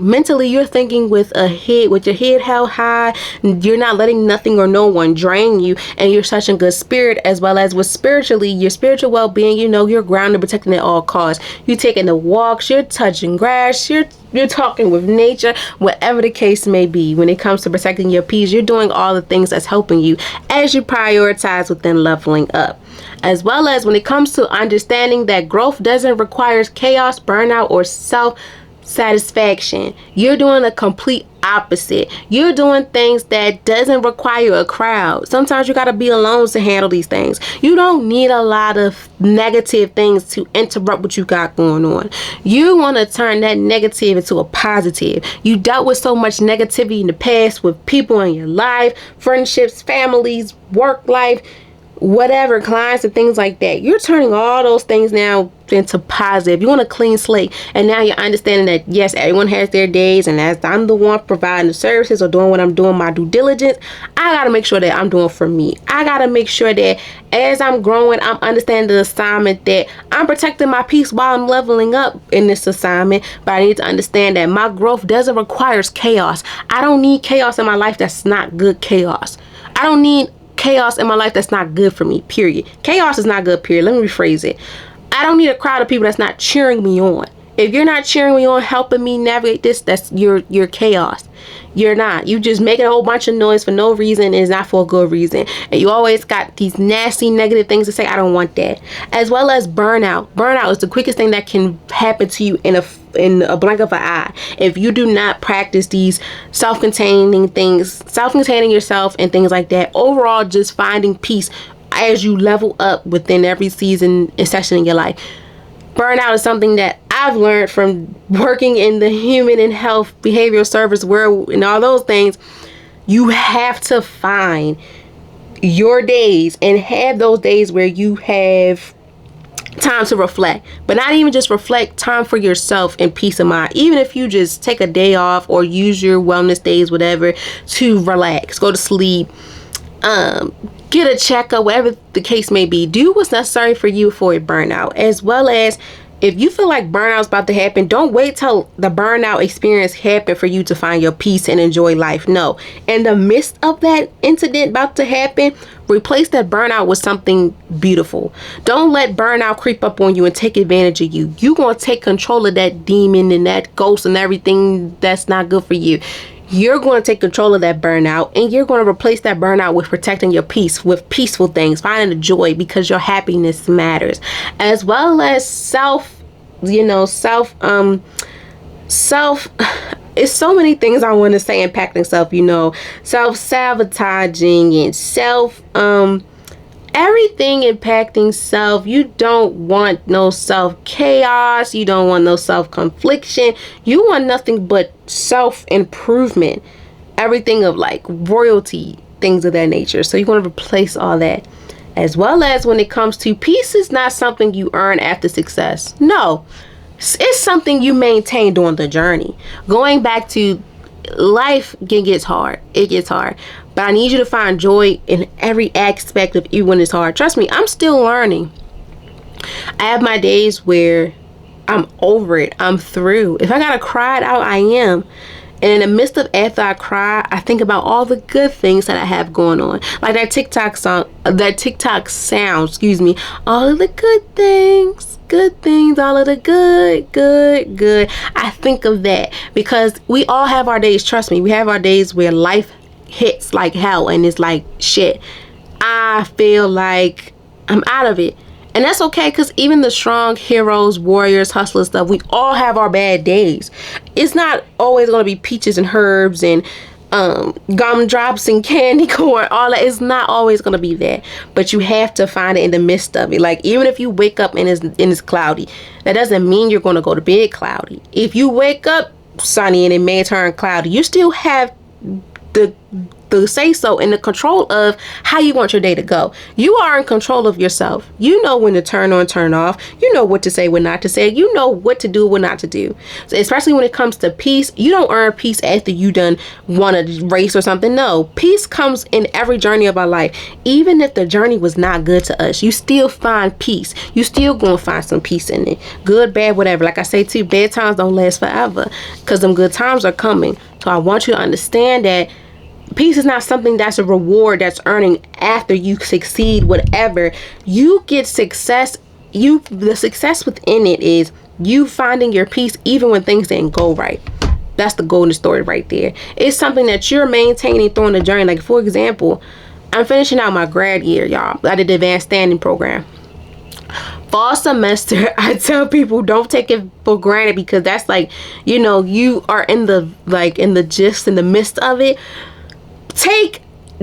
you're thinking with your head held high. You're not letting nothing or no one drain you, and you're such a good spirit. As well as with spiritually, your spiritual well-being, you're grounded, protecting at all costs. You're taking the walks, you're touching grass, you're talking with nature, whatever the case may be. When it comes to protecting your peace, you're doing all the things that's helping you as you prioritize within leveling up. As well as when it comes to understanding that growth doesn't require chaos, burnout, or self-satisfaction. You're doing the complete opposite. You're doing things that doesn't require a crowd. Sometimes you got to be alone to handle these things. You don't need a lot of negative things to interrupt what you got going on. You want to turn that negative into a positive. You dealt with so much negativity in the past with people in your life, friendships, families, work life, whatever, clients and things like that. You're turning all those things now into positive. You want a clean slate, and now you're understanding that yes, everyone has their days, and as I'm the one providing the services or doing what I'm doing, my due diligence, I gotta make sure that I'm doing for me. I gotta make sure that as I'm growing, I'm understanding the assignment, that I'm protecting my peace while I'm leveling up in this assignment. But I need to understand that my growth doesn't require chaos. I don't need chaos in my life that's not good chaos. I don't need chaos in my life that's not good for me, period. Chaos is not good, period. Let me rephrase it. I don't need a crowd of people that's not cheering me on. If you're not cheering me on, helping me navigate this, that's your chaos. You're not. You just making a whole bunch of noise for no reason, and it's not for a good reason. And you always got these nasty, negative things to say. I don't want that. As well as burnout. Burnout is the quickest thing that can happen to you in a blink of an eye. If you do not practice these self-containing things, self-containing yourself and things like that. Overall, just finding peace as you level up within every season and session in your life. Burnout is something that I've learned from working in the human and health behavioral service world and all those things. You have to find your days and have those days where you have time to reflect, but not even just reflect, time for yourself and peace of mind. Even if you just take a day off or use your wellness days, whatever, to relax, go to sleep, get a checkup, whatever the case may be. Do what's necessary for you for a burnout. As well as, if you feel like burnout is about to happen, don't wait till the burnout experience happen for you to find your peace and enjoy life. No. In the midst of that incident about to happen, replace that burnout with something beautiful. Don't let burnout creep up on you and take advantage of you. You're going to take control of that demon and that ghost and everything that's not good for you. You're going to take control of that burnout, and you're going to replace that burnout with protecting your peace, with peaceful things, finding the joy, because your happiness matters. As well as self, it's so many things I want to say impacting self, self-sabotaging and everything impacting self. You don't want no self-chaos. You don't want no self-confliction. You want nothing but self-improvement. Everything of like royalty, things of that nature. So you want to replace all that. As well as when it comes to peace, is not something you earn after success. No, it's something you maintain during the journey. Going back to life gets hard. It gets hard. But I need you to find joy in every aspect of you when it's hard. Trust me, I'm still learning. I have my days where I'm over it. I'm through. If I gotta cry it out, I am. And in the midst of after I cry, I think about all the good things that I have going on. Like that TikTok sound, all of the good things, all of the good. I think of that because we all have our days. Trust me, we have our days where life hits like hell and it's like shit. I feel like I'm out of it. And that's okay, because even the strong heroes, warriors, hustlers stuff, we all have our bad days. It's not always going to be peaches and herbs and gumdrops and candy corn. All that. It's not always going to be that. But you have to find it in the midst of it. Like, even if you wake up and it's cloudy, that doesn't mean you're going to go to bed cloudy. If you wake up sunny and it may turn cloudy, you still have the say so and the control of how you want your day to go. You are in control of yourself. You know when to turn on, turn off. You know what to say, what not to say. You know what to do, what not to do. So especially when it comes to peace, you don't earn peace after you done won a race or something. No, peace comes in every journey of our life. Even if the journey was not good to us, you still find peace. You still gonna find some peace in it. Good, bad, whatever. Like I say too, bad times don't last forever, because them good times are coming. So I want you to understand that peace is not something that's a reward that's earning after you succeed. Whatever you get success, the success within it is you finding your peace even when things didn't go right. That's the golden story right there. It's something that you're maintaining through the journey. Like, for example, I'm finishing out my grad year, y'all. I did the advanced standing program. Fall semester, I tell people don't take it for granted, because that's like, you are in the gist, in the midst of it.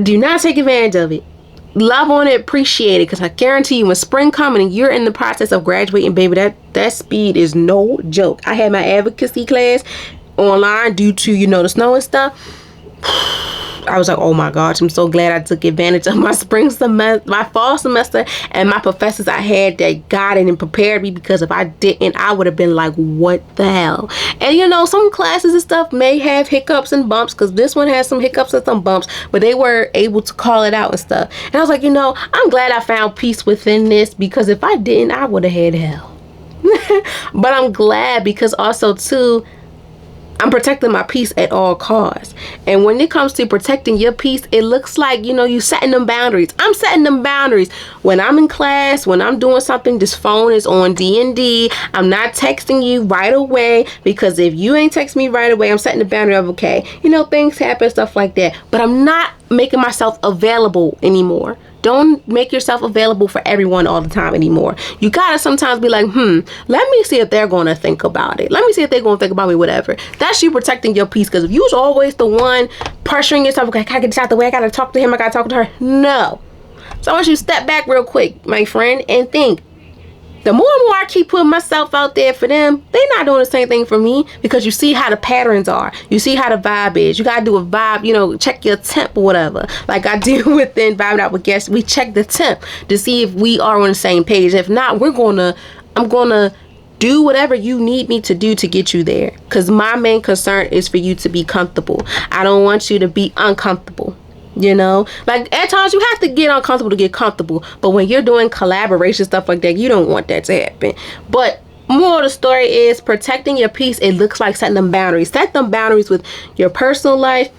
Do not take advantage of it. Love on it, appreciate it, because I guarantee you when spring coming and you're in the process of graduating, baby, that speed is no joke. I had my advocacy class online due to the snow and stuff. I was like, oh my gosh, I'm so glad I took advantage of my spring semester, my fall semester, and my professors I had that guided and prepared me, because if I didn't, I would have been like, what the hell? And some classes and stuff may have hiccups and bumps, because this one has some hiccups and some bumps, but they were able to call it out and stuff. And I was like, I'm glad I found peace within this, because if I didn't, I would have had hell. But I'm glad, because also too, I'm protecting my peace at all costs. And when it comes to protecting your peace, it looks like, you setting them boundaries. I'm setting them boundaries. When I'm in class, when I'm doing something, this phone is on D&D. I'm not texting you right away, because if you ain't text me right away, I'm setting the boundary of, okay, things happen, stuff like that. But I'm not making myself available anymore. Don't make yourself available for everyone all the time anymore. You gotta sometimes be like, let me see if they're gonna think about it. Let me see if they're gonna think about me, whatever. That's you protecting your peace, because if you was always the one pressuring yourself, okay, I gotta get this out the way, I gotta talk to him, I gotta talk to her. No. So I want you to step back real quick, my friend, and think, The more and more I keep putting myself out there for them, they're not doing the same thing for me, because you see how the patterns are. You see how the vibe is. You got to do a vibe, check your temp or whatever. Like I do within Vibing Out with Guests. We check the temp to see if we are on the same page. If not, I'm going to do whatever you need me to do to get you there. Because my main concern is for you to be comfortable. I don't want you to be uncomfortable. Like at times you have to get uncomfortable to get comfortable, but when you're doing collaboration stuff like that, you don't want that to happen. But more of the story is protecting your peace. It looks like setting them boundaries. Set them boundaries with your personal life,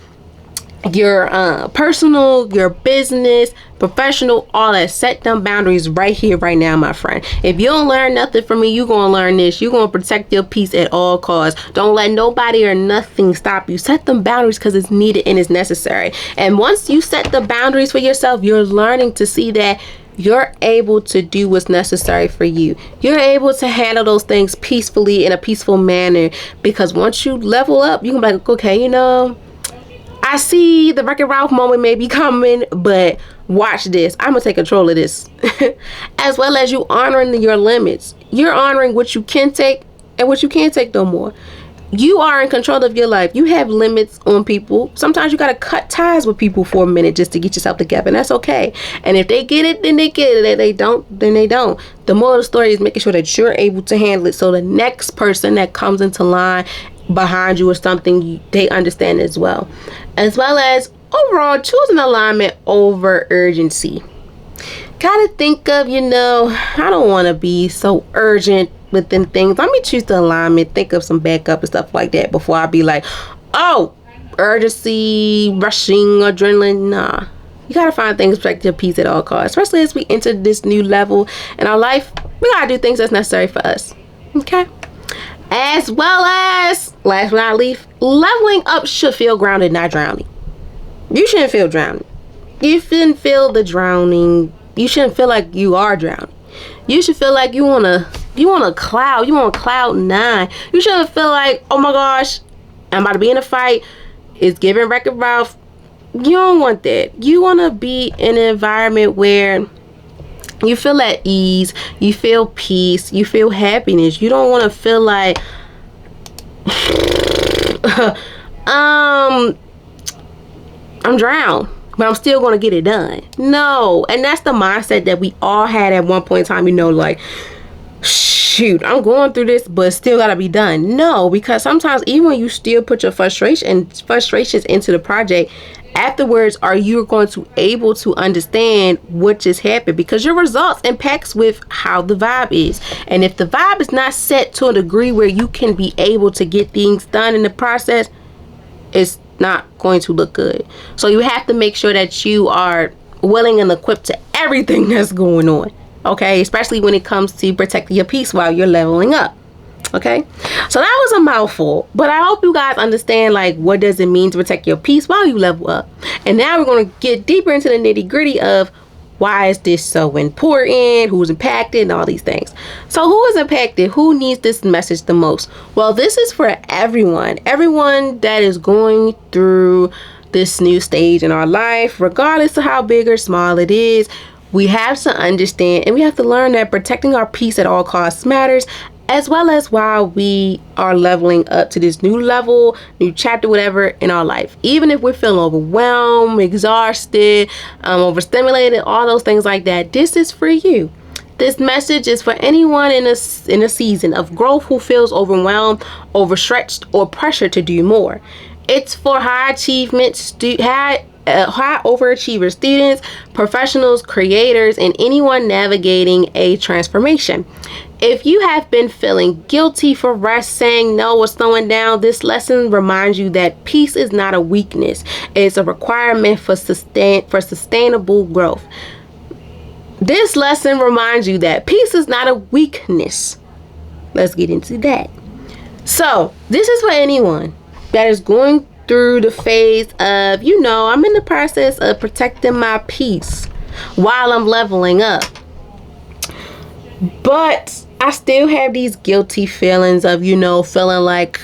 your personal, your business, professional, all that. Set them boundaries right here, right now, my friend. If you don't learn nothing from me, you're gonna learn this. You're gonna protect your peace at all costs. Don't let nobody or nothing stop you. Set them boundaries because it's needed and it's necessary. And once you set the boundaries for yourself, you're learning to see that you're able to do what's necessary for you. You're able to handle those things peacefully in a peaceful manner, because once you level up, you can be like, okay, I see the Wreck-It Ralph moment may be coming, but watch this. I'm going to take control of this. As well as you honoring your limits. You're honoring what you can take and what you can't take no more. You are in control of your life. You have limits on people. Sometimes you got to cut ties with people for a minute just to get yourself together, and that's okay. And if they get it, then they get it. If they don't, then they don't. The moral of the story is making sure that you're able to handle it, so the next person that comes into line behind you or something, they understand as well. As well as overall choosing alignment over urgency. Gotta think of, I don't want to be so urgent within things. Let me choose the alignment, think of some backup and stuff like that before I be like, oh, urgency, rushing, adrenaline. Nah. You gotta find things to protect your peace at all costs, especially as we enter this new level in our life. We gotta do things that's necessary for us. Okay? As well as, last but not least, leveling up should feel grounded, not drowning. You shouldn't feel drowning. You shouldn't feel the drowning. You shouldn't feel like you are drowning. You should feel like you on a cloud. You on cloud 9. You shouldn't feel like, oh my gosh, I'm about to be in a fight. It's giving Wreck-It Ralph. You don't want that. You want to be in an environment where you feel at ease, you feel peace, you feel happiness. You don't want to feel like I'm drowned, but I'm still going to get it done. No. And that's the mindset that we all had at one point in time, like, shoot, I'm going through this, but still got to be done. No, because sometimes even when you still put your frustrations into the project, afterwards, are you going to able to understand what just happened? Because your results impacts with how the vibe is. And if the vibe is not set to a degree where you can be able to get things done in the process, it's not going to look good. So you have to make sure that you are willing and equipped to everything that's going on. Okay? Especially when it comes to protecting your peace while you're leveling up. Okay, so that was a mouthful, but I hope you guys understand, like, what does it mean to protect your peace while you level up. And now we're going to get deeper into the nitty gritty of why is this so important, who's impacted, and all these things. So who is impacted? Who needs this message the most? Well, this is for everyone that is going through this new stage in our life, regardless of how big or small it is. We have to understand and we have to learn that protecting our peace at all costs matters, as well as while we are leveling up to this new level, new chapter, whatever in our life. Even if we're feeling overwhelmed, exhausted, overstimulated, all those things like that, this is for you. This message is for anyone in a season of growth who feels overwhelmed, overstretched, or pressured to do more. It's for high achievement, high overachiever students, professionals, creators, and anyone navigating a transformation. If you have been feeling guilty for rest, saying no, or slowing down, this lesson reminds you that peace is not a weakness. It's a requirement for sustainable growth. This lesson reminds you that peace is not a weakness. Let's get into that. So, this is for anyone that is going through the phase of, I'm in the process of protecting my peace while I'm leveling up. But I still have these guilty feelings of, feeling like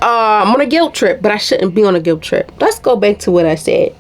I'm on a guilt trip, but I shouldn't be on a guilt trip. Let's go back to what I said.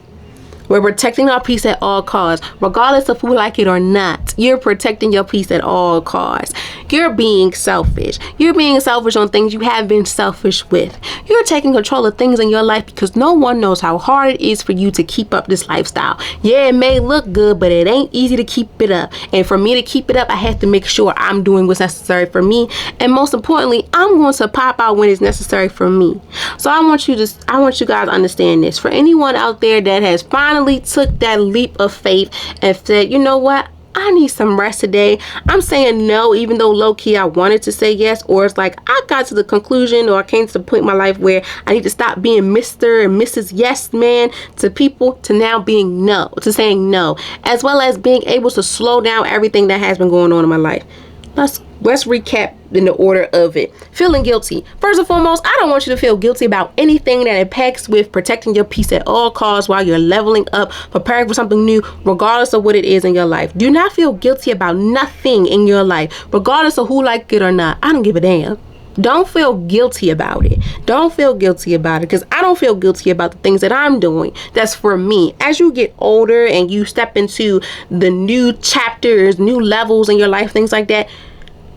We're protecting our peace at all costs, regardless of who like it or not. You're protecting your peace at all costs. You're being selfish. You're being selfish on things you have been selfish with. You're taking control of things in your life because no one knows how hard it is for you to keep up this lifestyle. Yeah, it may look good, but it ain't easy to keep it up. And for me to keep it up, I have to make sure I'm doing what's necessary for me. And most importantly, I'm going to pop out when it's necessary for me. So I want you guys to understand this. For anyone out there that has finally took that leap of faith and said, you know what? I need some rest today. I'm saying no, even though low-key I wanted to say yes, or it's like I got to the conclusion, or I came to the point in my life where I need to stop being Mr. and Mrs. Yes Man to people, to now being no, to saying no, as well as being able to slow down everything that has been going on in my life. Let's recap in the order of it. Feeling guilty. First and foremost, I don't want you to feel guilty about anything that impacts with protecting your peace at all costs while you're leveling up, preparing for something new, regardless of what it is in your life. Do not feel guilty about nothing in your life, regardless of who like it or not. I don't give a damn. Don't feel guilty about it. Don't feel guilty about it, because I don't feel guilty about the things that I'm doing. That's for me. As you get older and you step into the new chapters, new levels in your life, things like that,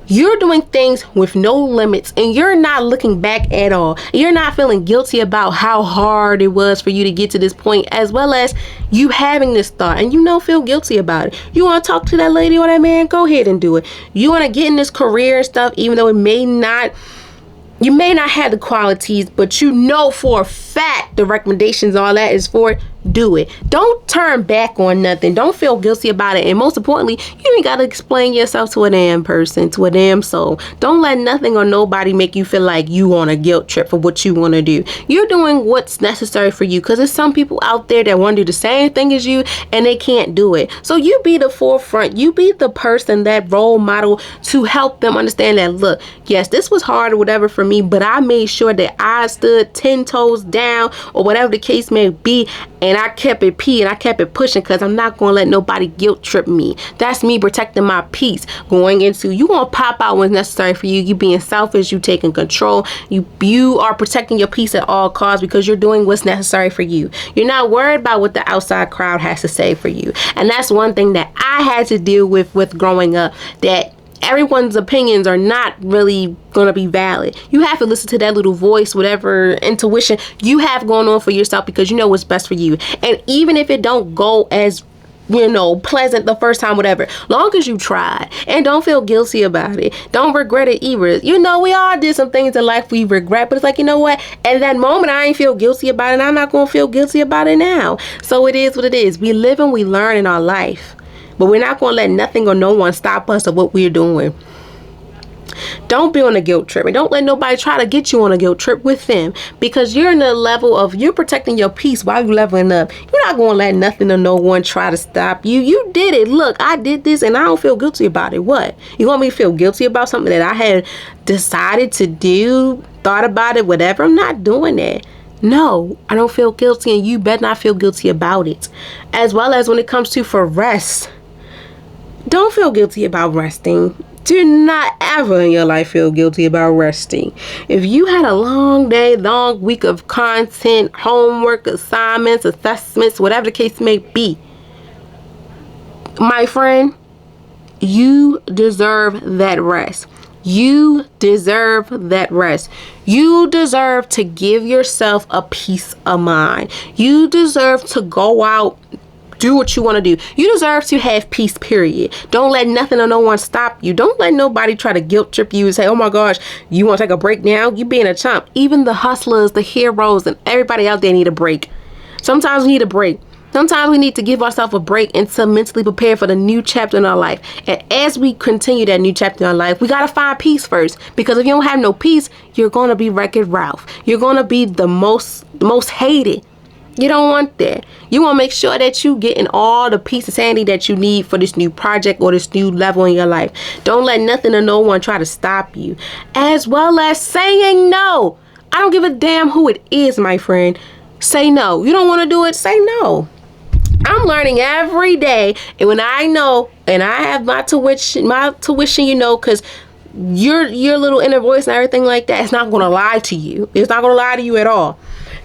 you're doing things with no limits, and you're not looking back at all. You're not feeling guilty about how hard it was for you to get to this point, as well as you having this thought and you don't feel guilty about it. You want to talk to that lady or that man? Go ahead and do it. You want to get in this career and stuff, even though you may not have the qualities, but you know for a fact the recommendations, all that is for it. Do it. Don't turn back on nothing. Don't feel guilty about it. And most importantly, you ain't got to explain yourself to a damn person, to a damn soul. Don't let nothing or nobody make you feel like you on a guilt trip for what you want to do. You're doing what's necessary for you, because there's some people out there that want to do the same thing as you and they can't do it. So you be the forefront. You be the person, that role model, to help them understand that, look, yes, this was hard or whatever for me, but I made sure that I stood 10 toes down or whatever the case may be, and I kept it P and I kept it pushing, because I'm not going to let nobody guilt trip me. That's me protecting my peace. Going into, you going to pop out when necessary for you. You being selfish, you taking control. You are protecting your peace at all costs, because you're doing what's necessary for you. You're not worried about what the outside crowd has to say for you. And that's one thing that I had to deal with growing up, that everyone's opinions are not really going to be valid. You have to listen to that little voice, whatever intuition you have going on for yourself, because you know what's best for you. And even if it don't go as pleasant the first time, whatever, long as you tried, and don't feel guilty about it. Don't regret it either. We all did some things in life we regret, but it's like, you know what? At that moment, I ain't feel guilty about it, and I'm not going to feel guilty about it now. So it is what it is. We live and we learn in our life. But we're not going to let nothing or no one stop us of what we're doing. Don't be on a guilt trip, and don't let nobody try to get you on a guilt trip with them, because you're in the level of, you're protecting your peace while you're leveling up. You're not going to let nothing or no one try to stop you. You did it. Look, I did this and I don't feel guilty about it. What? You want me to feel guilty about something that I had decided to do, thought about it, whatever? I'm not doing that. No, I don't feel guilty, and you better not feel guilty about it. As well as when it comes to for rest. Don't feel guilty about resting. Do not ever in your life feel guilty about resting. If you had a long day, long week of content, homework, assignments, assessments, whatever the case may be, my friend, you deserve that rest. You deserve that rest. You deserve to give yourself a peace of mind. You deserve to go out, do what you want to do. You deserve to have peace, period. Don't let nothing or no one stop you. Don't let nobody try to guilt trip you and say, oh my gosh, you want to take a break now? You being a chump. Even the hustlers, the heroes, and everybody out there need a break. Sometimes we need a break. Sometimes we need to give ourselves a break and to mentally prepare for the new chapter in our life. And as we continue that new chapter in our life, we got to find peace first. Because if you don't have no peace, you're going to be Wreck-It Ralph. You're going to be the most hated. You don't want that. You want to make sure that you getting all the peace and sanity that you need for this new project or this new level in your life. Don't let nothing or no one try to stop you. As well as saying no. I don't give a damn who it is, my friend. Say no. You don't want to do it? Say no. I'm learning every day. And when I know, and I have my tuition, because your little inner voice and everything like that, it's not going to lie to you. It's not going to lie to you at all.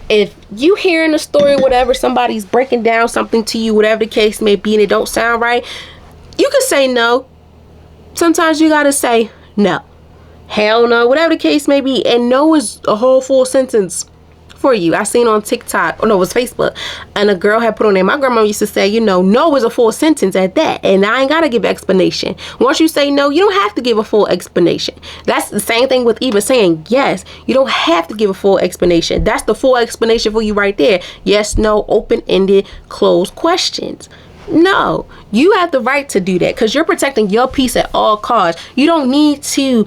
if you hearing a story, whatever, somebody's breaking down something to you, whatever the case may be, and it don't sound right, you can say no. Sometimes you gotta say no, hell no, whatever the case may be. And no is a whole full sentence for you. I seen on TikTok, no, it was Facebook, and a girl had put on there, my grandma used to say, you know, no is a full sentence at that, and I ain't gotta give explanation. Once you say no, you don't have to give a full explanation. That's the same thing with even saying yes. You don't have to give a full explanation. That's the full explanation for you right there. Yes, no, open-ended, closed questions. No, you have the right to do that because you're protecting your peace at all costs. You don't need to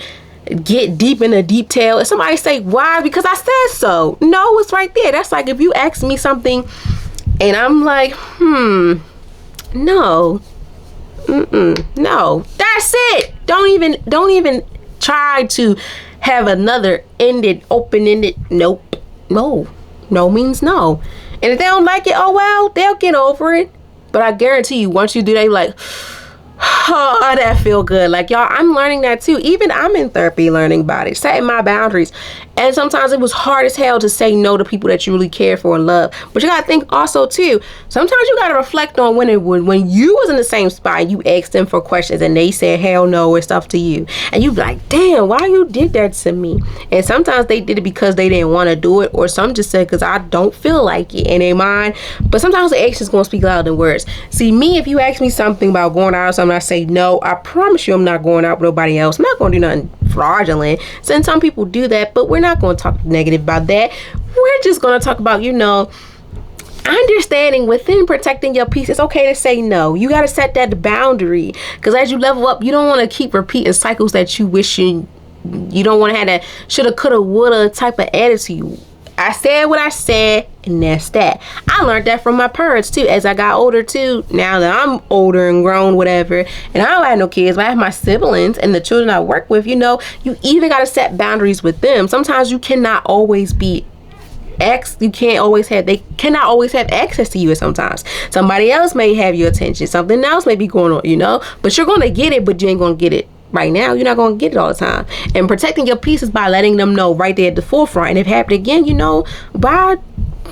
get deep into detail. If somebody say why, because I said so. No, it's right there. That's like if you ask me something and I'm like, no, no, that's it. Don't even try to have another open-ended. Nope. No means no. And if they don't like it, oh well, they'll get over it. But I guarantee you, once you do that, you're like, oh, that feel good. Like, y'all, I'm learning that too. Even I'm in therapy learning about it, setting my boundaries. And sometimes it was hard as hell to say no to people that you really care for and love. But you gotta think also too, sometimes you gotta reflect on when you was in the same spot and you asked them for questions and they said hell no and stuff to you. And you be like, damn, why you did that to me? And sometimes they did it because they didn't want to do it, or some just said because I don't feel like it in their mind. But sometimes the action's gonna speak louder than words. See, me, if you ask me something about going out or something, I say no, I promise you I'm not going out with nobody else. I'm not gonna do nothing fraudulent. Since some people do that, but we're not going to talk negative about that. We're just going to talk about, you know, understanding within protecting your peace. It's okay to say no. You got to set that boundary, because as you level up, you don't want to keep repeating cycles that you wish you don't want to have that shoulda, coulda, woulda type of attitude. I said what I said, and that's that. I learned that from my parents too as I got older too. Now that I'm older and grown, whatever, and I don't have no kids, but I have my siblings and the children I work with, you know, you even got to set boundaries with them. Sometimes you cannot always be they cannot always have access to you. Sometimes somebody else may have your attention, something else may be going on, you know, but you're going to get it, but you ain't going to get it right now. You're not going to get it all the time. And protecting your peace is by letting them know right there at the forefront. And if it happens again, you know, why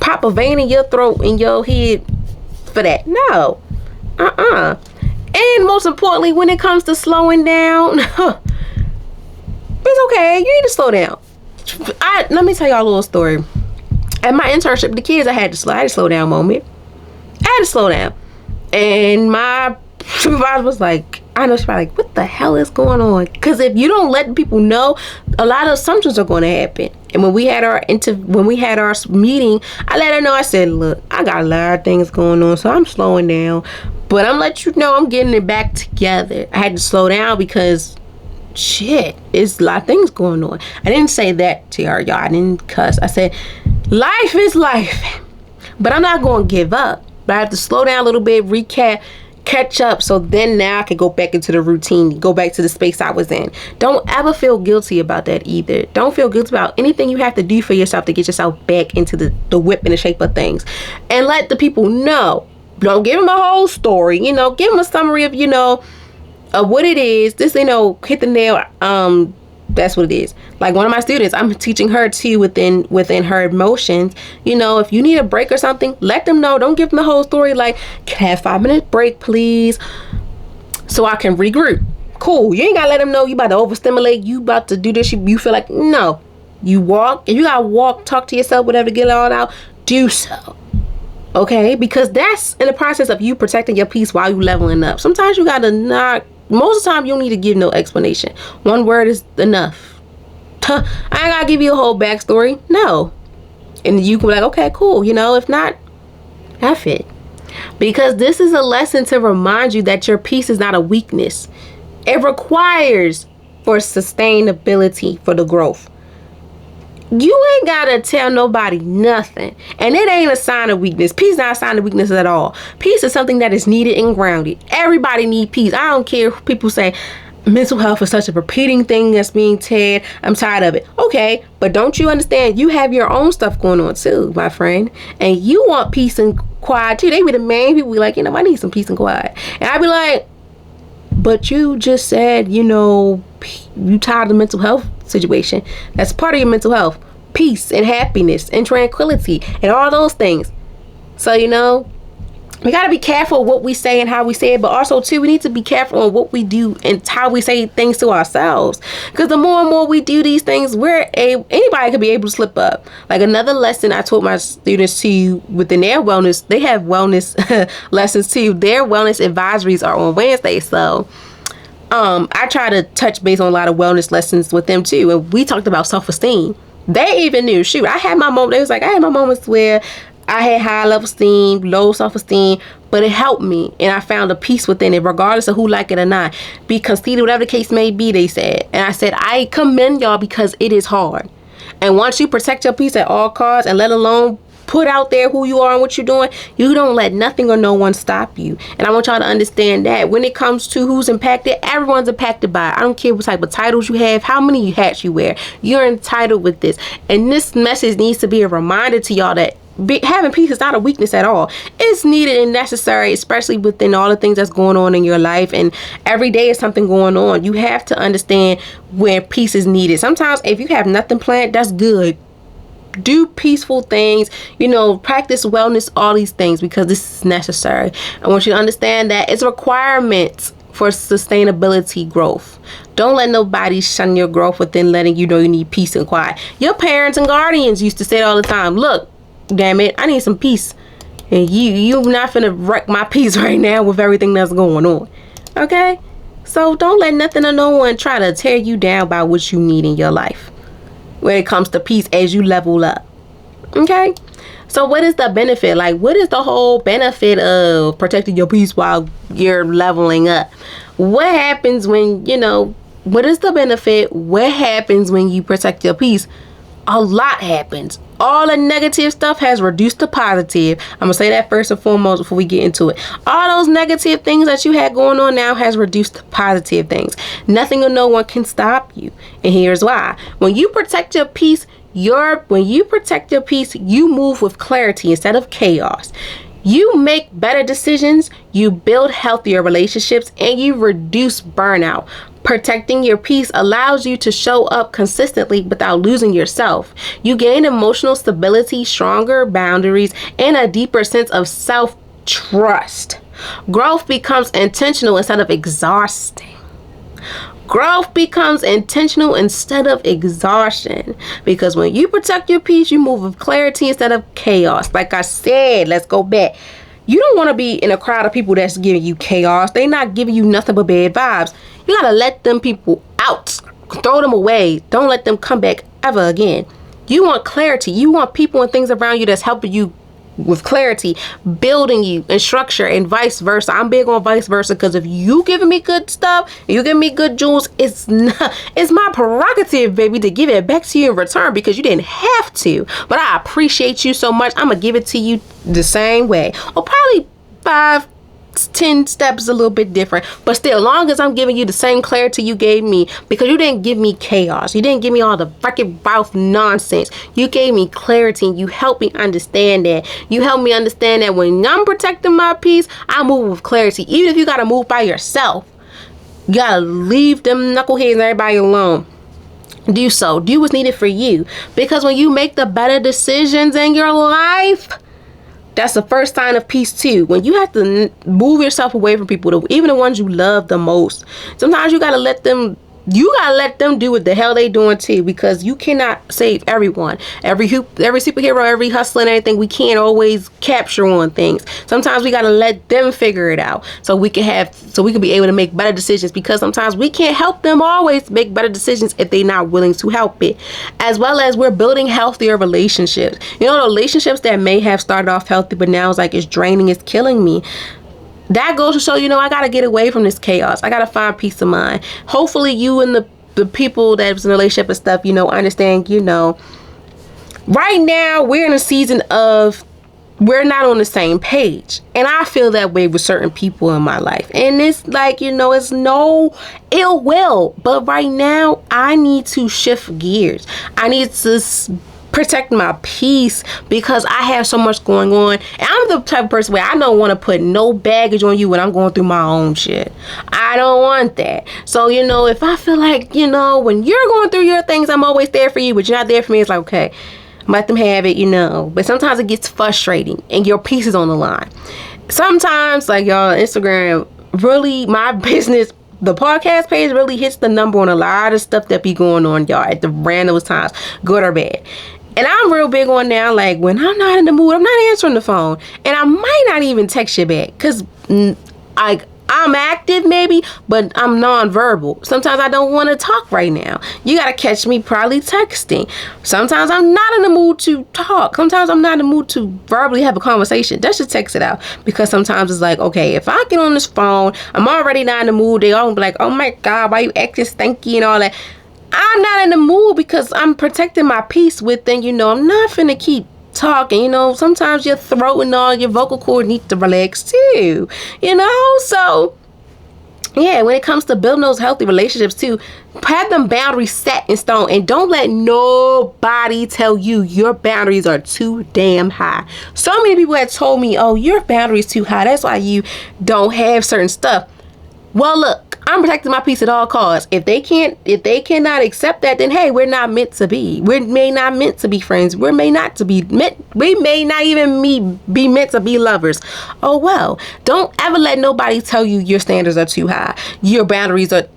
pop a vein in your throat, in your head for that? No. And most importantly, when it comes to slowing down, it's okay. You need to slow down. Let me tell y'all a little story. At my internship, the kids, I had to slow down moment. I had to slow down. And my supervisor was like, I know she's probably like, what the hell is going on? Because if you don't let people know, a lot of assumptions are going to happen. And when we had our meeting, I let her know. I said, look, I got a lot of things going on, so I'm slowing down. But I'm letting you know I'm getting it back together. I had to slow down because shit, it's a lot of things going on. I didn't say that to her, y'all. I didn't cuss. I said, life is life. But I'm not going to give up. But I have to slow down a little bit, recap, catch up, so then now I can go back into the routine, go back to the space I was in. Don't ever feel guilty about that either. Don't feel guilty about anything you have to do for yourself to get yourself back into the whip and the shape of things. And let the people know. Don't give them a whole story, you know, give them a summary of, you know, of what it is. This, you know, hit the nail. That's what it is. Like one of my students, I'm teaching her too within her emotions. You know, if you need a break or something, let them know. Don't give them the whole story. Like, can I have 5-minute break, please, so I can regroup. Cool. You ain't gotta let them know you about to overstimulate. You about to do this. You feel like, no. You walk. If you gotta walk, talk to yourself, whatever, to get it all out, do so. Okay? Because that's in the process of you protecting your peace while you leveling up. Sometimes you gotta not. Most of the time, you don't need to give no explanation. One word is enough. I ain't gotta give you a whole backstory. No. And you can be like, okay, cool. You know, if not, F it. Because this is a lesson to remind you that your peace is not a weakness. It requires for sustainability, for the growth. You ain't gotta tell nobody nothing. And it ain't a sign of weakness. Peace is not a sign of weakness at all. Peace is something that is needed and grounded. Everybody need peace. I don't care if people say mental health is such a repeating thing that's being said. I'm tired of it. Okay, but don't you understand? You have your own stuff going on too, my friend. And you want peace and quiet too. They be the main people be like, you know, I need some peace and quiet. And I be like, but you just said, you know, you tired of the mental health situation. That's part of your mental health. peace and happiness and tranquility and all those things. So, you know, we got to be careful what we say and how we say it, but also too, we need to be careful on what we do and how we say things to ourselves. Because the more and more we do these things, anybody could be able to slip up. Like another lesson I taught my students to within their wellness, they have wellness lessons too. Their wellness advisories are on Wednesday, so I try to touch base on a lot of wellness lessons with them too. And we talked about self-esteem. They even knew, shoot, I had my moment. They was like, I had my moments where I had high self-esteem, low self-esteem, but it helped me, and I found a peace within it, regardless of who like it or not. Be conceited, whatever the case may be, they said. And I said, I commend y'all because it is hard. And once you protect your peace at all costs, and let alone put out there who you are and what you're doing, you don't let nothing or no one stop you. And I want y'all to understand that when it comes to who's impacted, everyone's impacted by it. I don't care what type of titles you have, how many hats you wear, you're entitled with this. And this message needs to be a reminder to y'all that having peace is not a weakness at all. It's needed and necessary, especially within all the things that's going on in your life, and every day is something going on. You have to understand where peace is needed. Sometimes if you have nothing planned, that's good. Do peaceful things, you know, practice wellness, all these things, because this is necessary. I want you to understand that it's requirements for sustainability growth. Don't let nobody shun your growth within letting you know you need peace and quiet. Your parents and guardians used to say it all the time. Look, damn it, I need some peace, and you're not finna wreck my peace right now with everything that's going on. Okay, so don't let nothing or no one try to tear you down by what you need in your life when it comes to peace as you level up. Okay, so what is the benefit? Like, what is the whole benefit of protecting your peace while you're leveling up? What happens when, you know, what is the benefit? What happens when you protect your peace? A lot happens. All the negative stuff has reduced to positive. I'm going to say that first and foremost before we get into it. All those negative things that you had going on now has reduced to positive things. Nothing or no one can stop you. And here's why. When you protect your peace, you move with clarity instead of chaos. You make better decisions, you build healthier relationships, and you reduce burnout. Protecting your peace allows you to show up consistently without losing yourself. You gain emotional stability, stronger boundaries, and a deeper sense of self-trust. Growth becomes intentional instead of exhausting. Growth becomes intentional instead of exhaustion, because when you protect your peace, you move with clarity instead of chaos. Like I said, let's go back. You don't want to be in a crowd of people that's giving you chaos. They're not giving you nothing but bad vibes. You got to let them people out. Throw them away. Don't let them come back ever again. You want clarity. You want people and things around you that's helping you with clarity, building you and structure, and vice versa. I'm big on vice versa, because if you giving me good stuff, you giving me good jewels, it's my prerogative, baby, to give it back to you in return, because you didn't have to. But I appreciate you so much. I'm gonna give it to you the same way, or probably 5-10 steps a little bit different, but still, long as I'm giving you the same clarity you gave me, because you didn't give me chaos, you didn't give me all the freaking mouth nonsense, you gave me clarity, and you helped me understand that. You helped me understand that when I'm protecting my peace, I move with clarity. Even if you gotta move by yourself, you gotta leave them knuckleheads and everybody alone. Do so. Do what's needed for you, because when you make the better decisions in your life, that's the first sign of peace too. When you have to move yourself away from people, even the ones you love the most, sometimes you gotta let them do what the hell they doing too, because you cannot save everyone. Every superhero, every hustler and everything, we can't always capture on things. Sometimes we gotta let them figure it out so we can be able to make better decisions, because sometimes we can't help them always make better decisions if they're not willing to help it. As well as we're building healthier relationships. You know, relationships that may have started off healthy, but now it's like it's draining, it's killing me. That goes to show, you know, I got to get away from this chaos. I got to find peace of mind. Hopefully you and the people that's in a relationship and stuff, you know, understand, you know, right now we're in a season of we're not on the same page. And I feel that way with certain people in my life. And it's like, you know, it's no ill will. But right now I need to shift gears. I need to protect my peace because I have so much going on. And I'm the type of person where I don't want to put no baggage on you when I'm going through my own shit. I don't want that. So, if I feel like, when you're going through your things, I'm always there for you, but you're not there for me, it's like, okay, let them have it, But sometimes it gets frustrating and your peace is on the line. Sometimes, like y'all, Instagram, really, my business, the podcast page really hits the number on a lot of stuff that be going on, y'all, at the randomest times, good or bad. And I'm real big on now, like, when I'm not in the mood, I'm not answering the phone. And I might not even text you back because I'm active maybe, but I'm nonverbal. Sometimes I don't want to talk right now. You got to catch me probably texting. Sometimes I'm not in the mood to talk. Sometimes I'm not in the mood to verbally have a conversation. Just text it out. Because sometimes it's like, okay, if I get on this phone, I'm already not in the mood. They all be like, oh my God, why you acting stanky and all that. I'm not in the mood because I'm protecting my peace within, I'm not finna keep talking, sometimes your throat and all your vocal cord need to relax too, so yeah, when it comes to building those healthy relationships too, have them boundaries set in stone and don't let nobody tell you your boundaries are too damn high. So many people have told me, oh, your boundaries too high, that's why you don't have certain stuff. Well, look, I'm protecting my peace at all costs. If they cannot accept that, then hey, we're not meant to be. We may not meant to be friends. We may not even be meant to be lovers. Oh well. Don't ever let nobody tell you your standards are too high. Your boundaries are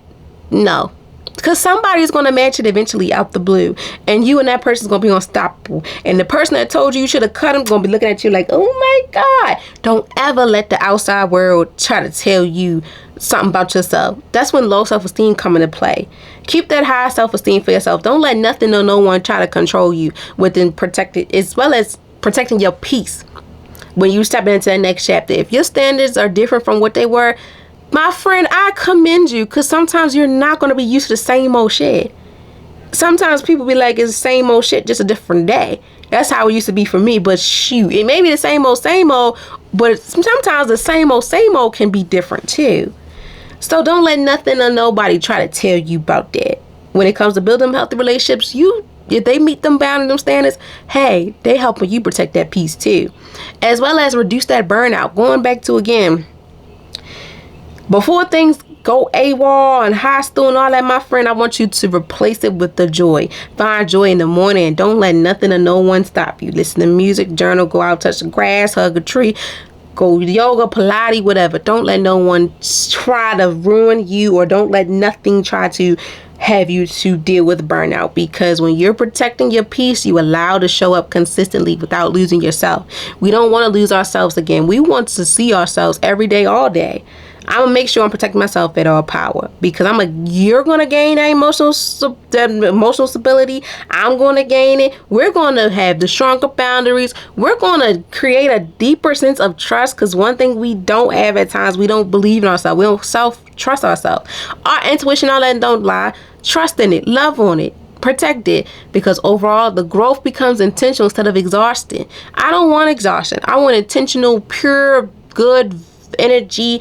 no. Because somebody's going to match it eventually out the blue. And you and that person's going to be unstoppable. And the person that told you should have cut them going to be looking at you like, oh my God. Don't ever let the outside world try to tell you something about yourself. That's when low self-esteem come into play. Keep that high self-esteem for yourself. Don't let nothing or no one try to control you within protected, as well as protecting your peace. When you step into the next chapter, if your standards are different from what they were, my friend, I commend you, because sometimes you're not going to be used to the same old shit. Sometimes people be like, it's the same old shit, just a different day. That's how it used to be for me. But shoot, it may be the same old, but sometimes the same old can be different too. So don't let nothing or nobody try to tell you about that. When it comes to building healthy relationships, if they meet them boundaries, them standards, hey, they helping you protect that peace too. As well as reduce that burnout. Going back to again, before things go AWOL and hostile and all that, my friend, I want you to replace it with the joy. Find joy in the morning and don't let nothing or no one stop you. Listen to music, journal, go out, touch the grass, hug a tree, go yoga, Pilates, whatever. Don't let no one try to ruin you, or don't let nothing try to have you to deal with burnout, because when you're protecting your peace, you allow to show up consistently without losing yourself. We don't want to lose ourselves again. We want to see ourselves every day, all day. I'm gonna make sure I'm protecting myself at all power, because you're gonna gain that emotional stability. I'm gonna gain it. We're gonna have the stronger boundaries. We're gonna create a deeper sense of trust, because one thing we don't have at times, we don't believe in ourselves. We don't self-trust ourselves. Our intuition, all that, don't lie. Trust in it. Love on it. Protect it, because overall the growth becomes intentional instead of exhausting. I don't want exhaustion. I want intentional, pure, good energy,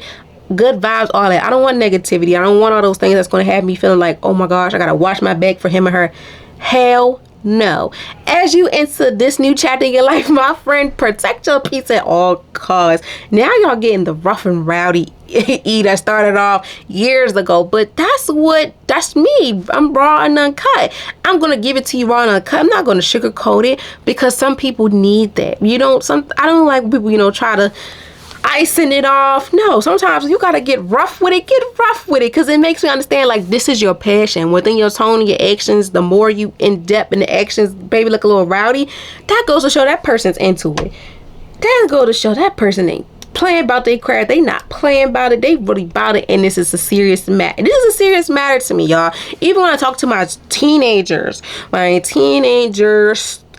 good vibes, all that. I don't want negativity. I don't want all those things that's going to have me feeling like, oh my gosh, I gotta watch my back for him or her. Hell no. As you enter this new chapter in your life, my friend, protect your peace at all costs. Now y'all getting the rough and rowdy that started off years ago, but that's me. I'm raw and uncut. I'm gonna give it to you raw and uncut. I'm not gonna sugarcoat it, because some people need that. I don't like people, try to icing it off. No, sometimes you gotta get rough with it. Because it makes me understand, like, this is your passion. Within your tone and your actions, the more you in depth in the actions, baby, look a little rowdy, that goes to show that person's into it. That goes to show that person ain't playing about their craft. They not playing about it. They really about it. And this is a serious matter. This is a serious matter to me, y'all. Even when I talk to my teenagers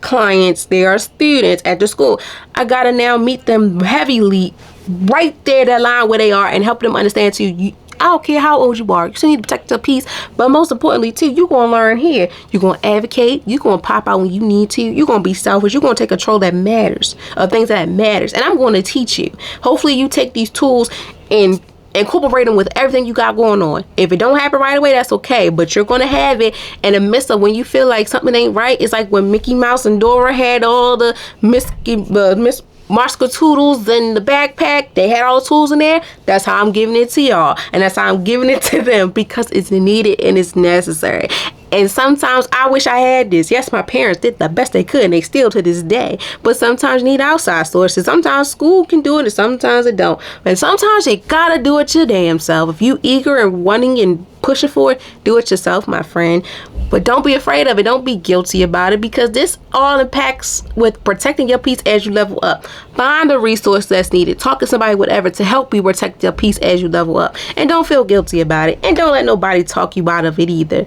clients, they are students at the school, I gotta now meet them heavily right there, that line where they are, and help them understand too. I don't care how old you are, you still need to protect your peace. But most importantly too, you're gonna learn here. You're gonna advocate. You're gonna pop out when you need to. You're gonna be selfish. You're gonna take control that matters, of things that matters. And I'm gonna teach you. Hopefully you take these tools and incorporate them with everything you got going on. If it don't happen right away, that's okay, but you're gonna have it in the midst of when you feel like something ain't right. It's like when Mickey Mouse and Dora had all the Miss Toodles in the backpack. They had all the tools in there. That's how I'm giving it to y'all, and that's how I'm giving it to them, because it's needed and it's necessary. And sometimes I wish I had this. Yes, my parents did the best they could, and they still to this day. But sometimes you need outside sources. Sometimes school can do it, and sometimes it don't. And sometimes you gotta do it your damn self. If you eager and wanting and pushing for it, do it yourself, my friend. But don't be afraid of it. Don't be guilty about it, because this all impacts with protecting your peace as you level up. Find a resource that's needed. Talk to somebody, whatever, to help you protect your peace as you level up. And don't feel guilty about it. And don't let nobody talk you out of it either.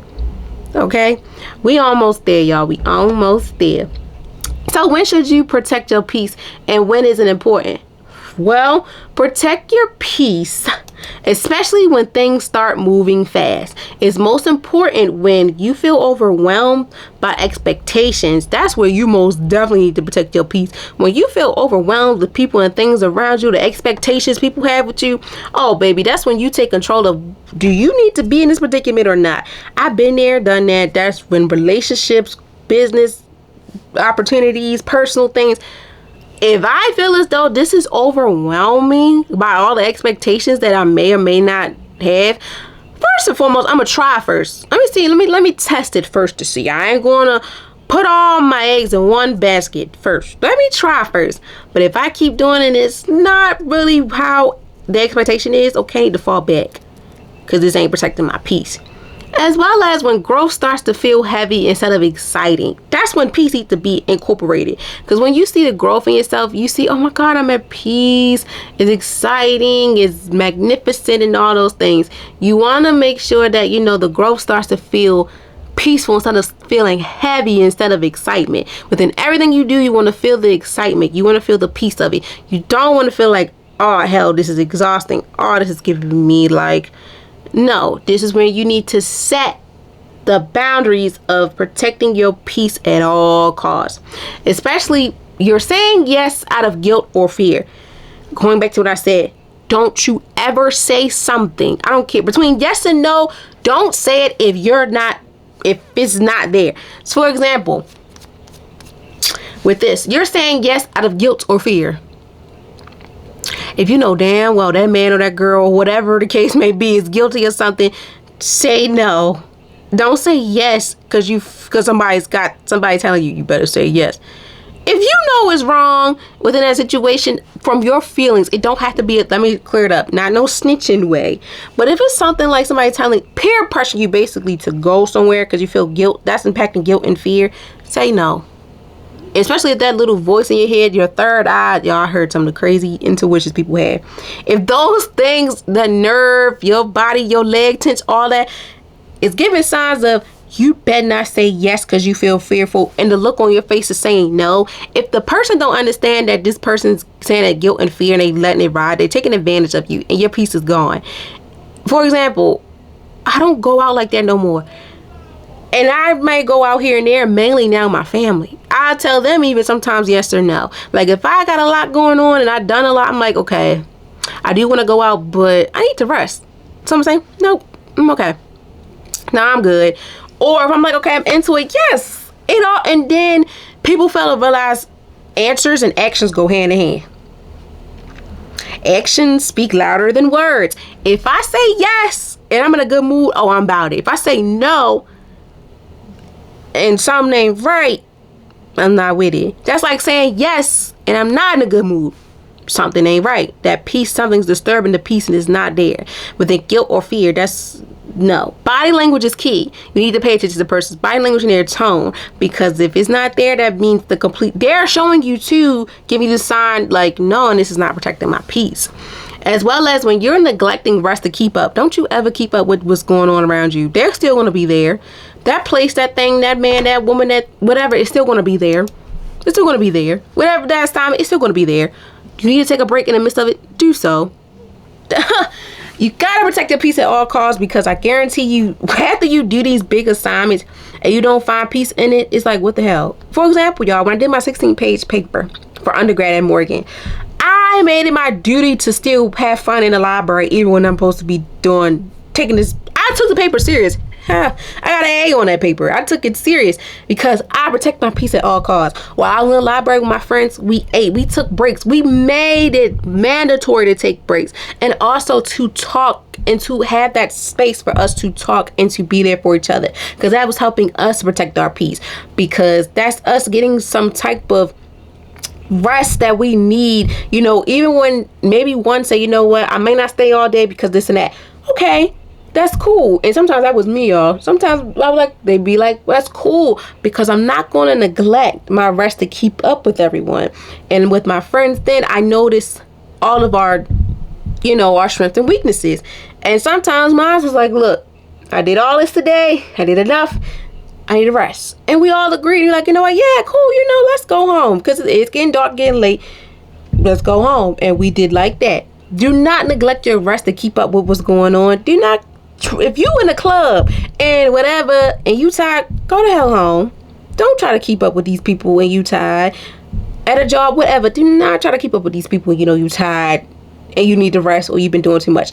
Okay, we almost there, y'all. We almost there. So when should you protect your peace, and when is it important? Well, protect your peace, especially when things start moving fast. It's most important when you feel overwhelmed by expectations. That's where you most definitely need to protect your peace. When you feel overwhelmed with people and things around you, the expectations people have with you, oh baby, that's when you take control of, do you need to be in this predicament or not? I've been there, done that. That's when relationships, business opportunities, personal things, if I feel as though this is overwhelming by all the expectations that I may or may not have, first and foremost, I'm gonna try first. Let me see. Let me test it first to see. I ain't gonna put all my eggs in one basket first. Let me try first. But if I keep doing it, it's not really how the expectation is. Okay, I need to fall back, because this ain't protecting my peace. As well as when growth starts to feel heavy instead of exciting. That's when peace needs to be incorporated. Because when you see the growth in yourself, you see, oh my God, I'm at peace. It's exciting. It's magnificent and all those things. You want to make sure that, you know, the growth starts to feel peaceful instead of feeling heavy instead of excitement. Within everything you do, you want to feel the excitement. You want to feel the peace of it. You don't want to feel like, oh hell, this is exhausting. Oh, this is giving me like... No, this is when you need to set the boundaries of protecting your peace at all costs. Especially, you're saying yes out of guilt or fear. Going back to what I said, don't you ever say something. I don't care. Between yes and no, don't say it if it's not there. So for example, with this, you're saying yes out of guilt or fear. If you know damn well that man or that girl, whatever the case may be, is guilty of something, say no. Don't say yes because somebody telling you better say yes. If you know it's wrong within that situation, from your feelings, it don't have to be, let me clear it up, not no snitching way. But if it's something like somebody peer pressure you basically to go somewhere because you feel guilt, that's impacting guilt and fear, say no. Especially if that little voice in your head, your third eye, y'all, I heard some of the crazy intuitions people have. If those things, the nerve, your body, your leg tense, all that, is giving signs of you better not say yes because you feel fearful, and the look on your face is saying no. If the person don't understand that this person's saying that guilt and fear and they letting it ride, they're taking advantage of you and your peace is gone. For example, I don't go out like that no more. And I may go out here and there, mainly now my family. I tell them even sometimes yes or no. Like if I got a lot going on and I've done a lot, I'm like, okay, I do want to go out, but I need to rest. So I'm saying, nope, I'm okay. Nah, I'm good. Or if I'm like, okay, I'm into it, yes. And then people fail to realize answers and actions go hand in hand. Actions speak louder than words. If I say yes and I'm in a good mood, oh, I'm about it. If I say no and something ain't right, I'm not with it. That's like saying yes and I'm not in a good mood. Something ain't right. That peace, something's disturbing the peace and it's not there. With the guilt or fear, that's no. Body language is key. You need to pay attention to the person's body language and their tone, because if it's not there, that means they're showing you to give you the sign like, no, and this is not protecting my peace. As well as when you're neglecting rest to keep up, don't you ever keep up with what's going on around you. They're still going to be there. That place, that thing, that man, that woman, that whatever, it's still going to be there. It's still going to be there. Whatever that time, it's still going to be there. You need to take a break in the midst of it, do so. You gotta protect your peace at all costs, because I guarantee you, after you do these big assignments and you don't find peace in it, it's like, what the hell? For example, y'all, when I did my 16-page paper for undergrad at Morgan, I I made it my duty to still have fun in the library even when I'm supposed to be taking this. I took the paper serious. I got an A on that paper. I took it serious because I protect my peace at all costs. While I was in the library with my friends, we ate, we took breaks. We made it mandatory to take breaks and also to talk and to have that space for us to talk and to be there for each other, because that was helping us protect our peace, because that's us getting some type of rest that we need. You know, even when maybe one say, you know what, I may not stay all day because this and that. Okay, that's cool. And sometimes that was me, y'all. Sometimes I was like, they'd be like, well, that's cool, because I'm not going to neglect my rest to keep up with everyone. And with my friends, then I noticed all of our, you know, our strengths and weaknesses. And sometimes mine was like, look, I did all this today. I did enough. I need a rest. And we all agreed. You're like, you know what? Yeah, cool. You know, let's go home, because it's getting dark, getting late. Let's go home. And we did like that. Do not neglect your rest to keep up with what's going on. Do not. If you in a club and whatever and you tired, go the hell home. Don't try to keep up with these people when you tired. At a job, whatever, do not try to keep up with these people when you know you tired and you need to rest or you've been doing too much.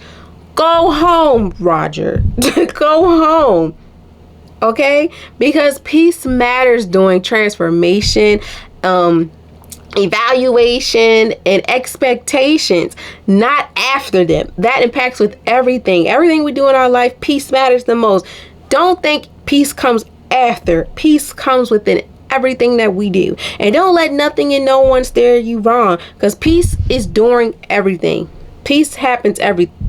Go home, Roger. Go home. Okay? Because peace matters during transformation, evaluation, and expectations, not after them. That impacts with everything we do in our life. Peace matters the most. Don't think peace comes after. Peace comes within everything that we do, and don't let nothing and no one steer you wrong, because peace is during everything. Peace happens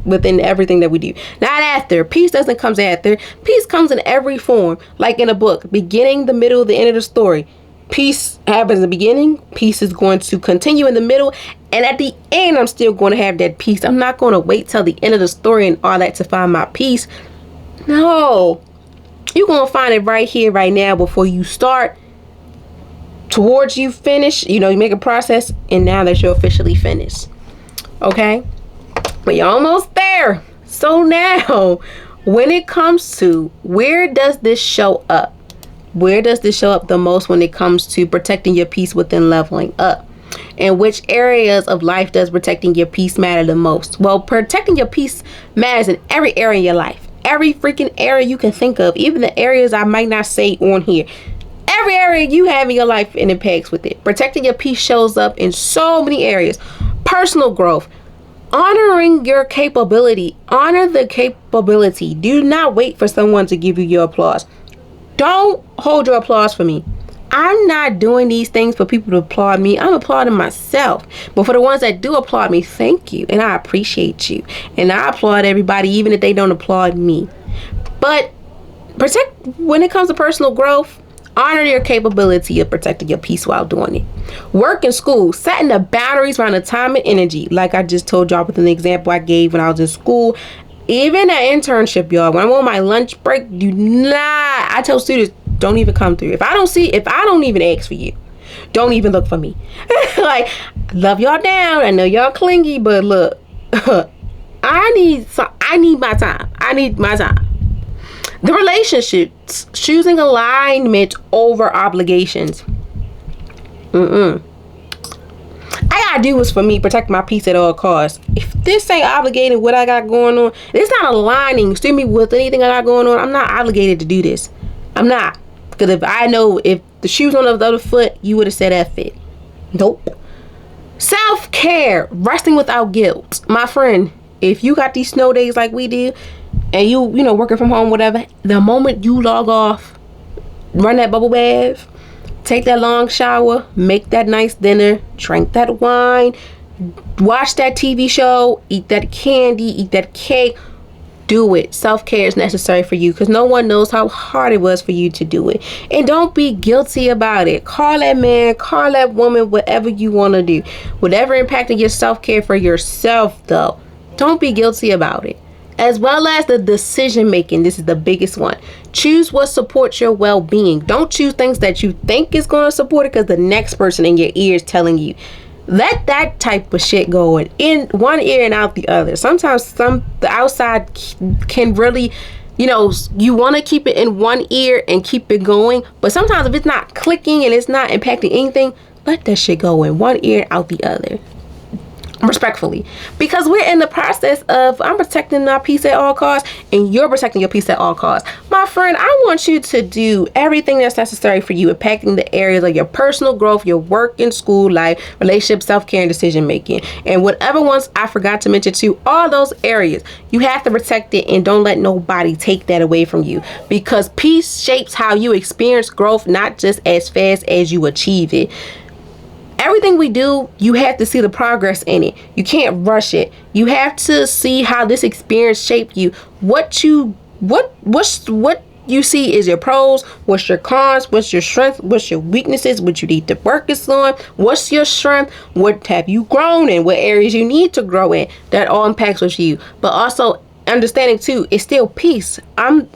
within everything that we do, not after. Peace doesn't come after. Peace comes in every form, like in a book, beginning, the middle, the end of the story. Peace happens in the beginning. Peace is going to continue in the middle. And at the end, I'm still going to have that peace. I'm not going to wait till the end of the story and all that to find my peace. No. You're going to find it right here, right now, before you start. Towards you finish. You know, you make a process. And now that you're officially finished. Okay? But you're almost there. So now, when it comes to where does this show up? Where does this show up the most when it comes to protecting your peace within leveling up? And which areas of life does protecting your peace matter the most? Well, protecting your peace matters in every area of your life. Every freaking area you can think of. Even the areas I might not say on here. Every area you have in your life and impacts with it. Protecting your peace shows up in so many areas. Personal growth. Honoring your capability. Honor the capability. Do not wait for someone to give you your applause. Don't hold your applause for me. I'm not doing these things for people to applaud me. I'm applauding myself. But for the ones that do applaud me, thank you. And I appreciate you. And I applaud everybody, even if they don't applaud me. But when it comes to personal growth, honor your capability of protecting your peace while doing it. Work and school, setting the boundaries around the time and energy. Like I just told y'all with an example I gave when I was in school. Even an internship, y'all, when I'm on my lunch break, I tell students, don't even come through. If I don't even ask for you, don't even look for me. Like, love y'all down. I know y'all clingy, but look, I need my time. I need my time. The relationships, choosing alignment over obligations. I gotta do what's for me, protect my peace at all costs. If this ain't obligated what I got going on, it's not aligning to me with anything I got going on, I'm not obligated to do this. I'm not. Because if I know if the shoe's on the other foot, you would have said F it. Nope. Self-care, resting without guilt. My friend, if you got these snow days like we do, and you know, working from home, whatever, the moment you log off, run that bubble bath, take that long shower, make that nice dinner, drink that wine, watch that TV show, eat that candy, eat that cake. Do it. Self-care is necessary for you, because no one knows how hard it was for you to do it. And don't be guilty about it. Call that man, call that woman, whatever you want to do. Whatever impacted your self-care for yourself, though. Don't be guilty about it. As well as the decision making. This is the biggest one. Choose what supports your well-being. Don't choose things that you think is going to support it because the next person in your ear is telling you. Let that type of shit go in one ear and out the other. Sometimes the outside can really, you know, you want to keep it in one ear and keep it going. But sometimes if it's not clicking and it's not impacting anything, let that shit go in one ear and out the other. Respectfully, because we're in the process of, I'm protecting my peace at all costs and you're protecting your peace at all costs. My friend, I want you to do everything that's necessary for you, impacting the areas of your personal growth, your work and school life, relationship, self-care, and decision making, and whatever ones I forgot to mention too. All those areas you have to protect it, and don't let nobody take that away from you, because peace shapes how you experience growth, not just as fast as you achieve it. Everything we do, you have to see the progress in it. You can't rush it. You have to see how this experience shaped you. What you see is your pros, what's your cons, what's your strengths, what's your weaknesses, what you need to work on, what's your strength, what have you grown in, what areas you need to grow in. That all impacts with you. But also understanding too, it's still peace. Some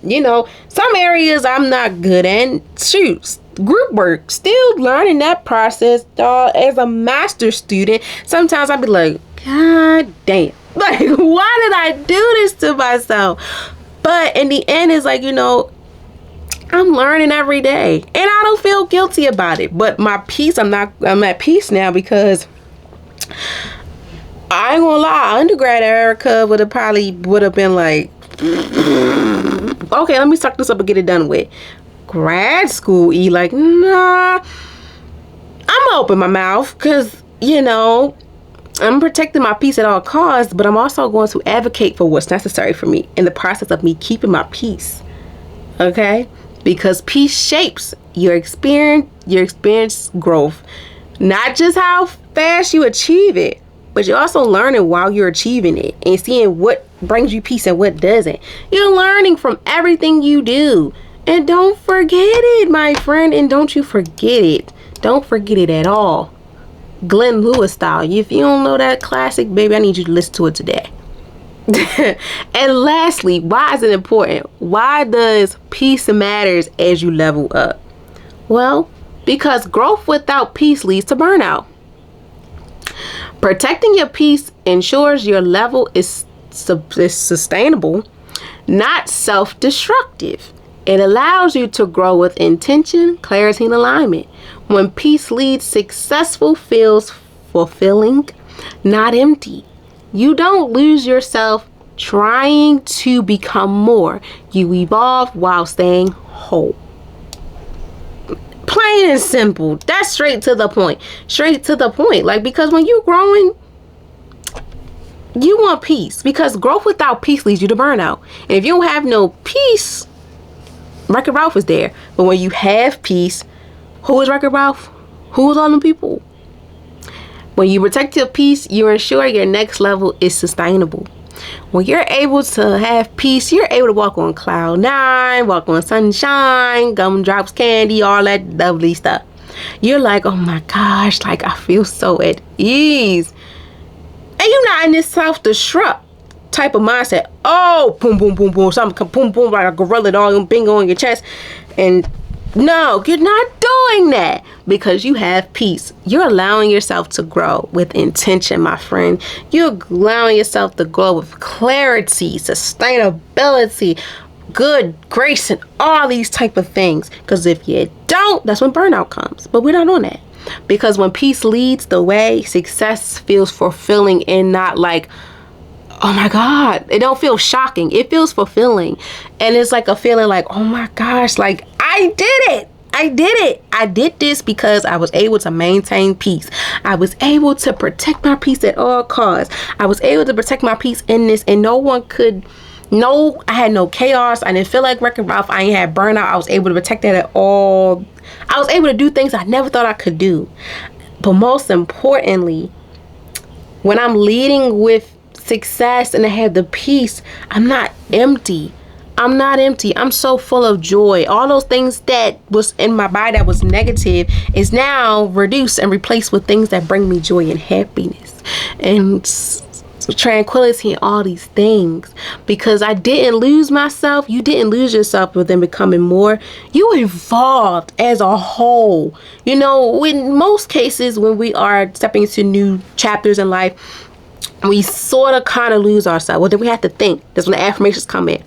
areas I'm not good in. Shoot, group work, still learning that process, dog. As a master student, sometimes I'd be like, God damn, like, why did I do this to myself? But in the end, it's like, I'm learning every day, and I don't feel guilty about it. But my peace, I'm at peace now, because I ain't gonna lie, undergrad Erica would have been like, okay, let me suck this up and get it done with. Grad school, like, nah, I'm gonna open my mouth, because I'm protecting my peace at all costs, but I'm also going to advocate for what's necessary for me in the process of me keeping my peace. Okay, because peace shapes your experience growth, not just how fast you achieve it, but you're also learning while you're achieving it and seeing what brings you peace and what doesn't. You're learning from everything you do. And don't forget it, my friend. And don't you forget it. Don't forget it at all. Glenn Lewis style. If you don't know that classic, baby, I need you to listen to it today. And lastly, why is it important? Why does peace matters as you level up? Well, because growth without peace leads to burnout. Protecting your peace ensures your level is sustainable, not self-destructive. It allows you to grow with intention, clarity, and alignment. When peace leads, successful feels fulfilling, not empty. You don't lose yourself trying to become more. You evolve while staying whole. Plain and simple. That's straight to the point. Straight to the point. Like, because when you're growing, you want peace. Because growth without peace leads you to burnout. And if you don't have no peace, Wreck-It Ralph is there. But when you have peace, who is Wreck-It Ralph? Who is all them people? When you protect your peace, you ensure your next level is sustainable. When you're able to have peace, you're able to walk on cloud 9, walk on sunshine, gumdrops, candy, all that lovely stuff. You're like, oh my gosh, like, I feel so at ease. And you're not in this self-destruct type of mindset. Oh, boom, boom, boom, boom, something boom, boom, like a gorilla dog, bingo on your chest. And no, you're not doing that, because you have peace. You're allowing yourself to grow with intention, my friend. You're allowing yourself to grow with clarity, sustainability, good grace, and all these type of things. Because if you don't, that's when burnout comes. But we're not on that. Because when peace leads the way, success feels fulfilling and not like, oh my God, it don't feel shocking. It feels fulfilling. And it's like a feeling like, oh my gosh, like, I did it. I did it. I did this because I was able to maintain peace. I was able to protect my peace at all costs. I was able to protect my peace in this, and I had no chaos. I didn't feel like Wreck-It Ralph. I ain't had burnout. I was able to protect that at all. I was able to do things I never thought I could do. But most importantly, when I'm leading with success and I have the peace, I'm not empty. I'm so full of joy. All those things that was in my body that was negative is now reduced and replaced with things that bring me joy and happiness and tranquility and all these things. Because I didn't lose myself. You didn't lose yourself within becoming more. You evolved as a whole. In most cases, when we are stepping into new chapters in life, we sort of kind of lose ourselves. Well, then we have to think. That's when the affirmations come in.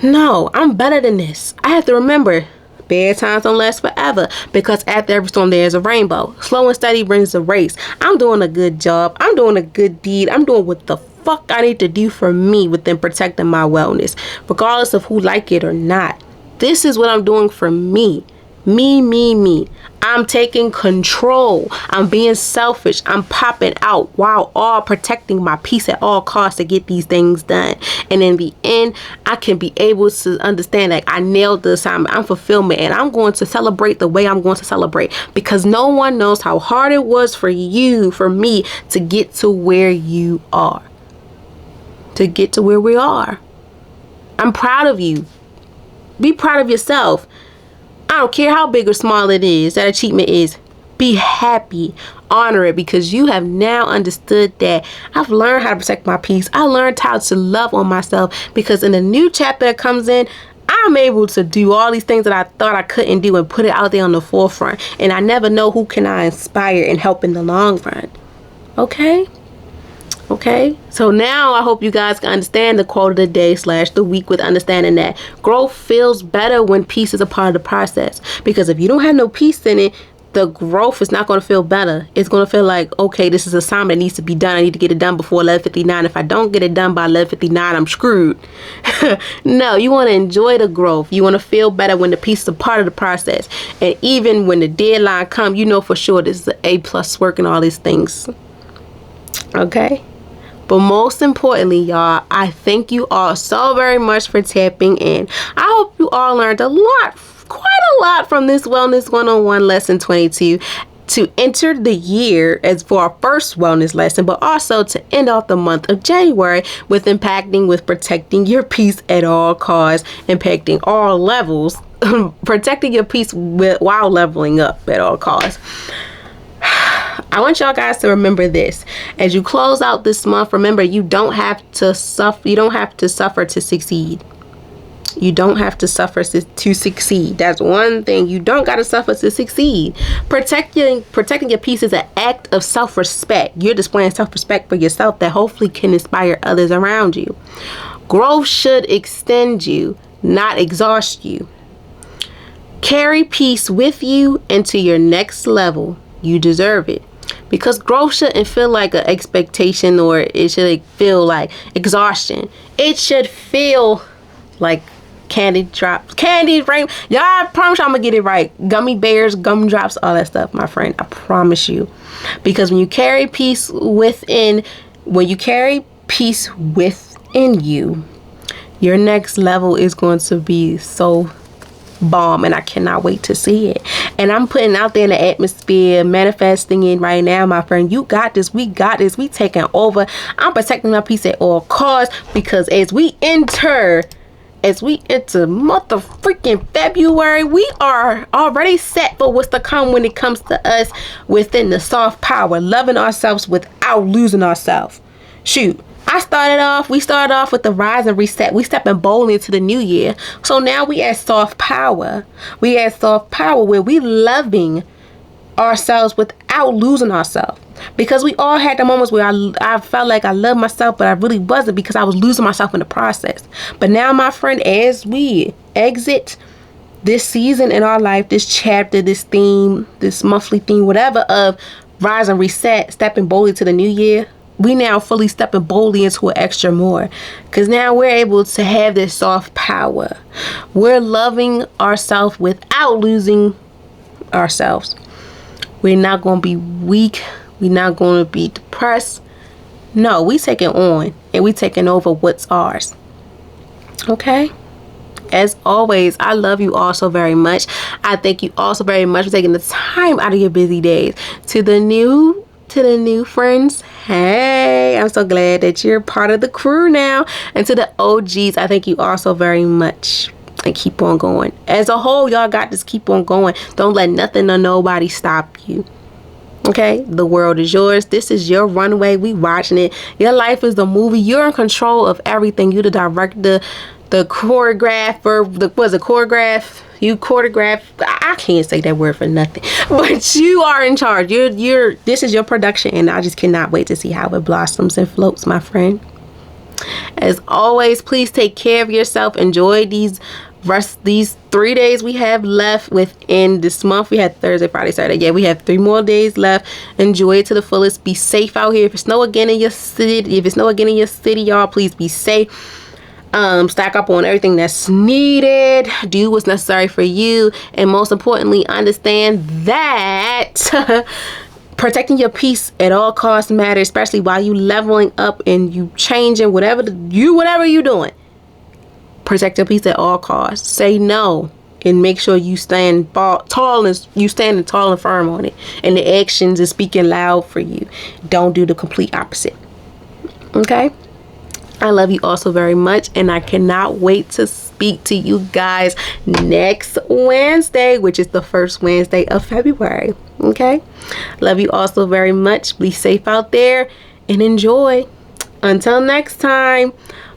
No, I'm better than this. I have to remember, Bad times don't last forever, because after every storm there is a rainbow. Slow and steady brings a race. I'm doing a good job. I'm doing a good deed. I'm doing what the fuck I need to do for me within protecting my wellness, regardless of who like it or not. This is what I'm doing for me. Me. I'm taking control. I'm being selfish. I'm popping out while all protecting my peace at all costs to get these things done. And in the end, I can be able to understand that I nailed the assignment. I'm fulfillment, and I'm going to celebrate the way I'm going to celebrate, because no one knows how hard it was for you, for me, to get to where you are. To get to where we are. I'm proud of you. Be proud of yourself. I don't care how big or small it is, that achievement is. Be happy. Honor it, because you have now understood that I've learned how to protect my peace. I learned how to love on myself, because in the new chapter that comes in, I'm able to do all these things that I thought I couldn't do and put it out there on the forefront. And I never know who can I inspire and help in the long run. Okay? Okay, so now I hope you guys can understand the quote of the day / the week, with understanding that growth feels better when peace is a part of the process. Because if you don't have no peace in it, the growth is not going to feel better. It's going to feel like, okay, this is an assignment that needs to be done. I need to get it done before 11:59. If I don't get it done by 11:59, I'm screwed. No, you want to enjoy the growth. You want to feel better when the peace is a part of the process. And even when the deadline comes, you know for sure this is an A+ work and all these things. Okay? But most importantly, y'all, I thank you all so very much for tapping in. I hope you all learned a lot, quite a lot, from this Wellness 101 lesson 22 to enter the year as for our first wellness lesson, but also to end off the month of January with protecting your peace at all costs, impacting all levels, protecting your peace while leveling up at all costs. I want y'all guys to remember this. As you close out this month, remember, you don't have to suffer. You don't have to suffer to succeed. You don't have to suffer to succeed. That's one thing. You don't got to suffer to succeed. Protecting your peace is an act of self-respect. You're displaying self-respect for yourself that hopefully can inspire others around you. Growth should extend you, not exhaust you. Carry peace with you into your next level. You deserve it. Because growth shouldn't feel like an expectation, or it should feel like exhaustion. It should feel like candy drops, candy rain. Y'all, I promise you I'm gonna get it right. Gummy bears, gumdrops, all that stuff, my friend. I promise you. Because when you carry peace within you, your next level is going to be so bomb, and I cannot wait to see it. And I'm putting out there in the atmosphere, manifesting it right now, my friend. You got this. We got this. We taking over. I'm protecting my peace at all costs, because as we enter month of freaking February, we are already set for what's to come when it comes to us within the soft power, loving ourselves without losing ourselves. Shoot. We started off with the rise and reset. We stepping boldly into the new year. So now we at soft power. We at soft power where we loving ourselves without losing ourselves. Because we all had the moments where I felt like I loved myself, but I really wasn't, because I was losing myself in the process. But now, my friend, as we exit this season in our life, this chapter, this theme, this monthly theme, whatever, of rise and reset, stepping boldly to the new year, we now fully stepping boldly into an extra more, because now we're able to have this soft power. We're loving ourselves without losing ourselves. We're not going to be weak. We're not going to be depressed. No, we taking on and we taking over what's ours. Okay? As always, I love you all so very much. I thank you all so very much for taking the time out of your busy days. To the new friends, hey, I'm so glad that you're part of the crew now. And to the OGs, I thank you all so very much. And keep on going. As a whole, y'all got this. Keep on going. Don't let nothing or nobody stop you. Okay? The world is yours. This is your runway. We watching it. Your life is the movie. You're in control of everything. You the director, the choreographer, you choreograph. I can't say that word for nothing, but you are in charge. This is your production, and I just cannot wait to see how it blossoms and floats, my friend. As always, please take care of yourself. Enjoy these rest these 3 days we have left within this month. We had Thursday, Friday, Saturday. Yeah, we have 3 more days left. Enjoy it to the fullest. Be safe out here. If it snow again in your city, y'all, please be safe. Stack up on everything that's needed. Do what's necessary for you, and most importantly, understand that protecting your peace at all costs matters, especially while you leveling up and you changing whatever you doing. Protect your peace at all costs. Say no, and make sure you stand tall and firm on it, and the actions is speaking loud for you. Don't do the complete opposite. Okay? I love you all so very much, and I cannot wait to speak to you guys next Wednesday, which is the first Wednesday of February. Okay? Love you all so very much. Be safe out there and enjoy. Until next time,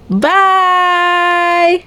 bye.